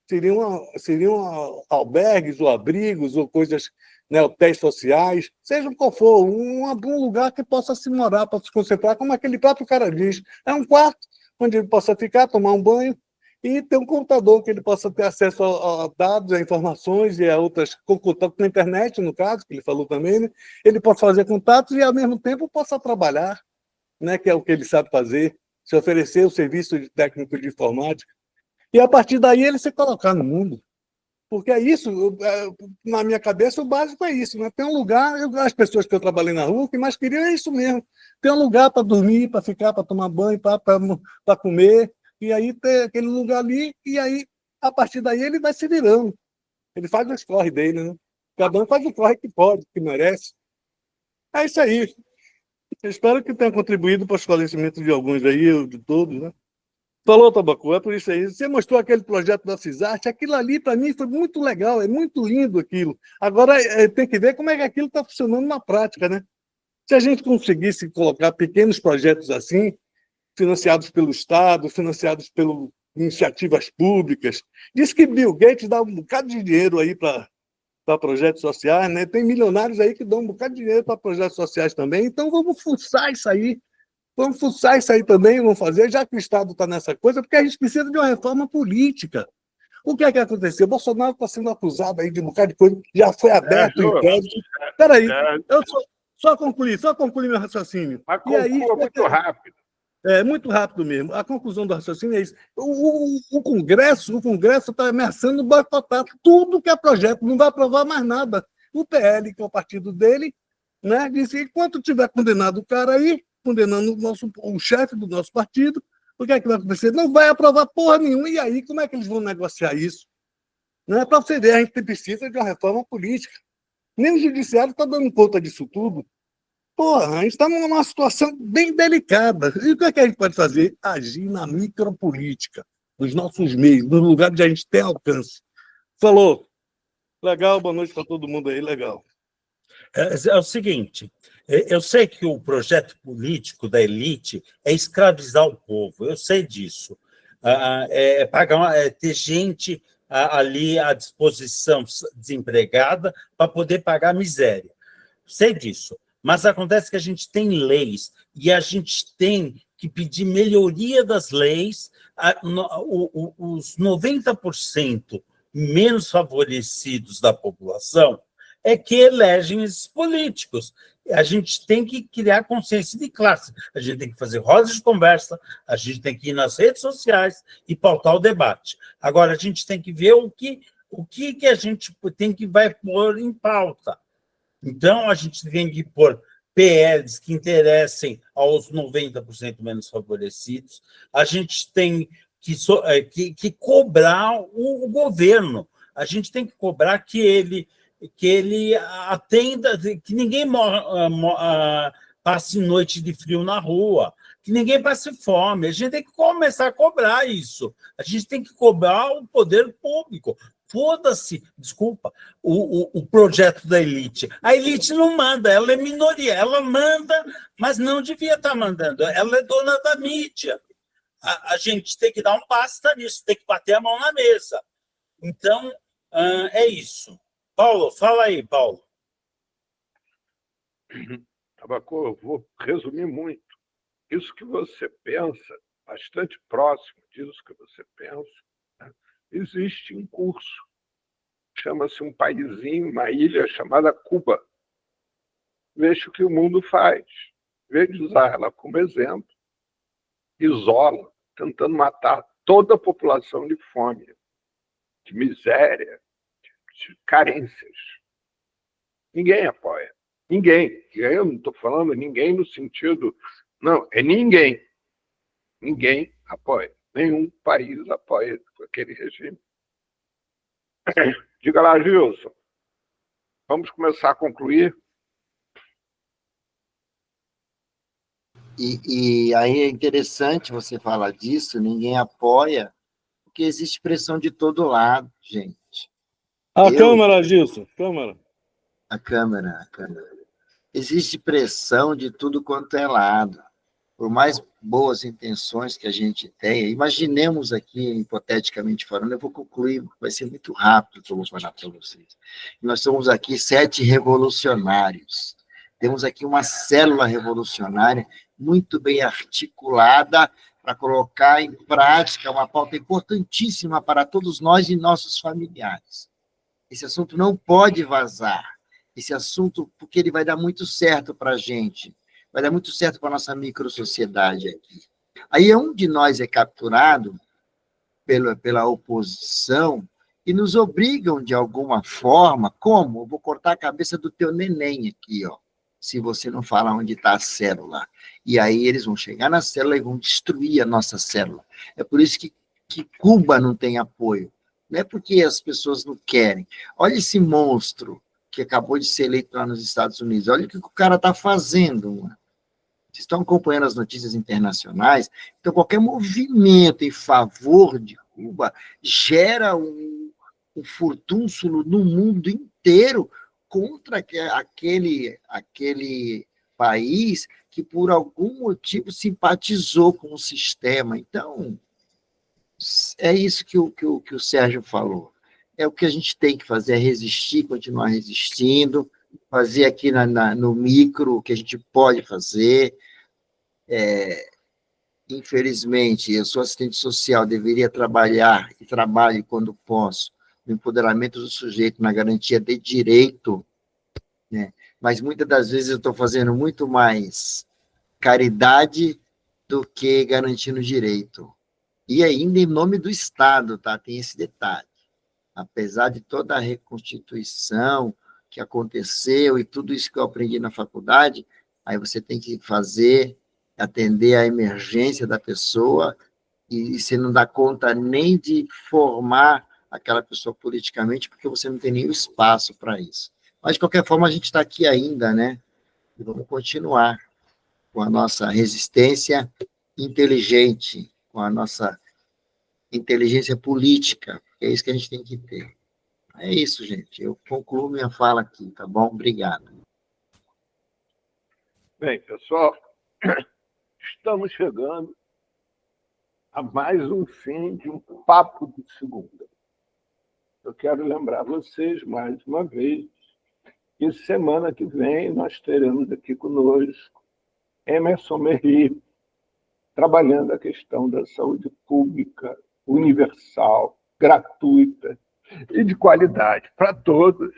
Seriam albergues ou abrigos ou coisas, né, hotéis sociais, seja qual for, um lugar que possa se morar, para se concentrar, como aquele próprio cara diz. É um quarto onde ele possa ficar, tomar um banho e ter um computador que ele possa ter acesso a dados, a informações e a outras, com contato na internet, no caso, que ele falou também, né? Ele possa fazer contatos e, ao mesmo tempo, possa trabalhar, né, que é o que ele sabe fazer, se oferecer o serviço de técnico de informática. E, a partir daí, ele se colocar no mundo. Porque é isso, na minha cabeça, o básico é isso. Né? Tem um lugar, as pessoas que eu trabalhei na rua, o que mais queriam é isso mesmo. Tem um lugar para dormir, para ficar, para tomar banho, para comer, e aí tem aquele lugar ali, e aí, a partir daí, ele vai se virando. Ele faz os corre dele, né? Cada um faz o corre que pode, que merece. É isso aí. Eu espero que tenha contribuído para o esclarecimento de alguns aí, de todos, né? Falou, Tabacu, é por isso aí. Você mostrou aquele projeto da CISARTE, aquilo ali, para mim, foi muito legal, é muito lindo aquilo. Agora, tem que ver como é que aquilo está funcionando na prática, né? Se a gente conseguisse colocar pequenos projetos assim, financiados pelo Estado, financiados por iniciativas públicas, diz que Bill Gates dá um bocado de dinheiro aí para para projetos sociais, né? Tem milionários aí que dão um bocado de dinheiro para projetos sociais também, então vamos fuçar isso aí. Vamos fuçar isso aí também, vamos fazer, já que o Estado está nessa coisa, porque a gente precisa de uma reforma política. O que é que aconteceu? Bolsonaro está sendo acusado aí de um bocado de coisa, já foi aberto o inquérito. Espera aí, eu só concluir meu raciocínio. Mas E aí, conclua muito rápido. é muito rápido mesmo. A conclusão do raciocínio é isso. O Congresso está ameaçando boicotar tudo que é projeto, não vai aprovar mais nada. O PL, que é o partido dele, né, disse que enquanto tiver condenado o cara aí, condenando o chefe do nosso partido, o que é que vai acontecer? Não vai aprovar porra nenhuma. E aí, como é que eles vão negociar isso? Não é para você ver, a gente precisa de uma reforma política. Nem o judiciário está dando conta disso tudo. Porra, a gente está numa situação bem delicada. E o que é que a gente pode fazer? Agir na micropolítica, nos nossos meios, no lugar onde a gente tem alcance. Falou. Legal, boa noite para todo mundo aí, legal. É o seguinte, eu sei que o projeto político da elite é escravizar o povo, eu sei disso. Ter gente ali à disposição, desempregada, para poder pagar a miséria. Sei disso. Mas acontece que a gente tem leis e a gente tem que pedir melhoria das leis. Os 90% menos favorecidos da população é que elegem esses políticos. A gente tem que criar consciência de classe, a gente tem que fazer rodas de conversa, a gente tem que ir nas redes sociais e pautar o debate. Agora, a gente tem que ver o que a gente vai pôr em pauta. Então, a gente tem que pôr PLs que interessem aos 90% menos favorecidos, a gente tem que cobrar o governo, a gente tem que cobrar que ele atenda, que ninguém passe noite de frio na rua, que ninguém passe fome. A gente tem que começar a cobrar isso. A gente tem que cobrar o poder público. Foda-se, desculpa, o projeto da elite. A elite não manda, ela é minoria. Ela manda, mas não devia estar mandando. Ela é dona da mídia. A gente tem que dar um basta nisso, tem que bater a mão na mesa. Então, é isso. Paulo, fala aí, Paulo. Tabaco, eu vou resumir muito. Isso que você pensa, bastante próximo disso que você pensa, né? Existe um curso, chama-se um paísinho, uma ilha chamada Cuba. Veja o que o mundo faz. Em vez de usar ela como exemplo, isola, tentando matar toda a população de fome, de miséria, de carências. Ninguém apoia. Ninguém. Eu não estou falando ninguém no sentido... Não, é ninguém. Ninguém apoia. Nenhum país apoia aquele regime. Diga lá, Gilson. Vamos começar a concluir. E aí é interessante você falar disso, ninguém apoia, porque existe pressão de todo lado, gente. Câmara, Gilson, Câmara. A Câmara. Existe pressão de tudo quanto é lado. Por mais boas intenções que a gente tenha, imaginemos aqui, hipoteticamente falando, eu vou concluir, vai ser muito rápido que eu vou falar para vocês. Nós somos aqui 7 revolucionários. Temos aqui uma célula revolucionária muito bem articulada para colocar em prática uma pauta importantíssima para todos nós e nossos familiares. Esse assunto não pode vazar. Esse assunto, porque ele vai dar muito certo para a gente. Vai dar muito certo para a nossa microsociedade aqui. Aí um de nós é capturado pela oposição e nos obrigam, de alguma forma, como? Eu vou cortar a cabeça do teu neném aqui, ó, se você não falar onde está a célula. E aí eles vão chegar na célula e vão destruir a nossa célula. É por isso que Cuba não tem apoio. Não é porque as pessoas não querem. Olha esse monstro que acabou de ser eleito lá nos Estados Unidos. Olha o que o cara está fazendo, mano. Vocês estão acompanhando as notícias internacionais, então qualquer movimento em favor de Cuba gera um furdúnculo no mundo inteiro contra aquele país que, por algum motivo, simpatizou com o sistema. Então, é isso que o Sérgio falou. é o que a gente tem que fazer, é resistir, continuar resistindo, fazer aqui no micro o que a gente pode fazer. Infelizmente, eu sou assistente social, deveria trabalhar, e trabalho quando posso, no empoderamento do sujeito, na garantia de direito, né? Mas muitas das vezes eu estou fazendo muito mais caridade do que garantindo direito. E ainda em nome do Estado, tá? Tem esse detalhe. Apesar de toda a reconstituição que aconteceu e tudo isso que eu aprendi na faculdade, aí você tem que fazer, atender a emergência da pessoa, e você não dá conta nem de formar aquela pessoa politicamente, porque você não tem nem o espaço para isso. Mas, de qualquer forma, a gente está aqui ainda, né? E vamos continuar com a nossa resistência inteligente, com a nossa inteligência política, é isso que a gente tem que ter. É isso, gente. Eu concluo minha fala aqui, tá bom? Obrigado. Bem, pessoal, estamos chegando a mais um fim de um papo de segunda. Eu quero lembrar vocês, mais uma vez, que semana que vem nós teremos aqui conosco Emerson Merli, trabalhando a questão da saúde pública, universal, gratuita e de qualidade para todos,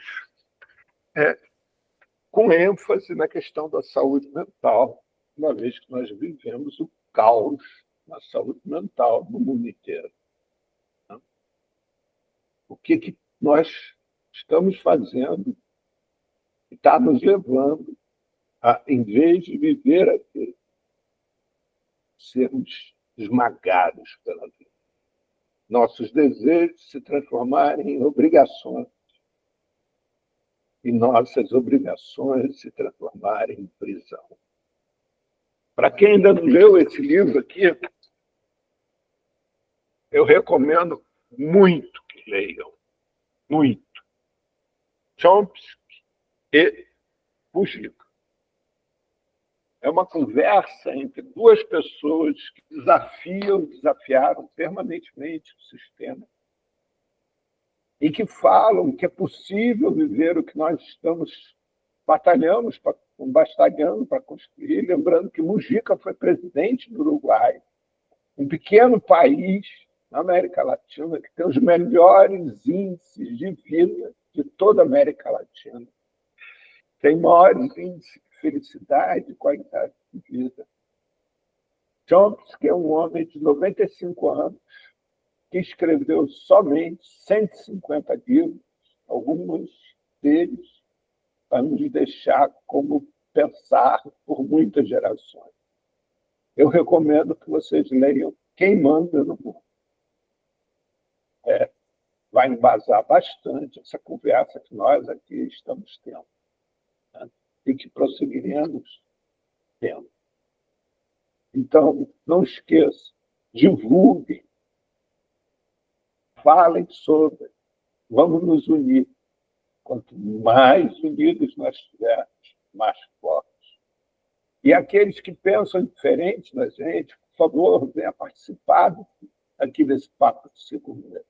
com ênfase na questão da saúde mental, uma vez que nós vivemos o caos na saúde mental no mundo inteiro. O que nós estamos fazendo está nos levando a, em vez de viver aqui, sermos esmagados pela vida. Nossos desejos se transformarem em obrigações e nossas obrigações se transformarem em prisão. Para quem ainda não leu esse livro aqui, eu recomendo muito que leiam. Muito. Chomsky e Fujita. É uma conversa entre duas pessoas que desafiaram permanentemente o sistema e que falam que é possível viver o que nós batalhando para construir. Lembrando que Mujica foi presidente do Uruguai, um pequeno país na América Latina que tem os melhores índices de vida de toda a América Latina. Tem maiores índices de felicidade e qualidade de vida. Chomsky é um homem de 95 anos que escreveu somente 150 livros, alguns deles para nos deixar como pensar por muitas gerações. Eu recomendo que vocês leiam Quem Manda no Mundo. Vai embasar bastante essa conversa que nós aqui estamos tendo, né? E que prosseguiremos tendo. Então, não esqueçam, divulguem, falem sobre, vamos nos unir. Quanto mais unidos nós estivermos, mais fortes. E aqueles que pensam diferente da gente, por favor, venham participar aqui desse papo de segunda.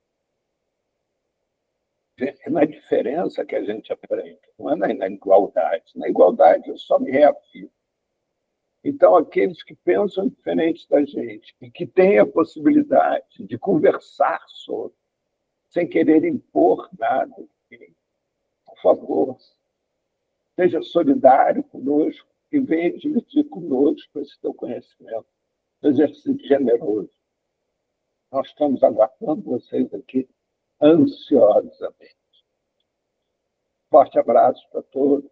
É na diferença que a gente aprende, não é na igualdade. Na igualdade eu só me reafirmo. Então, aqueles que pensam diferente da gente e que têm a possibilidade de conversar sobre, sem querer impor nada, por favor, seja solidário conosco e venha dividir conosco esse teu conhecimento. Seja generoso. Nós estamos aguardando vocês aqui ansiosamente. Forte abraço para todos.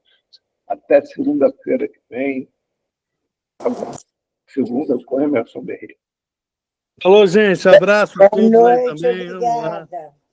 Até segunda-feira que vem. Segunda com Emerson Merli. Falou, gente. Abraço. Boa Todos aí noite, também. Vamos lá. obrigada.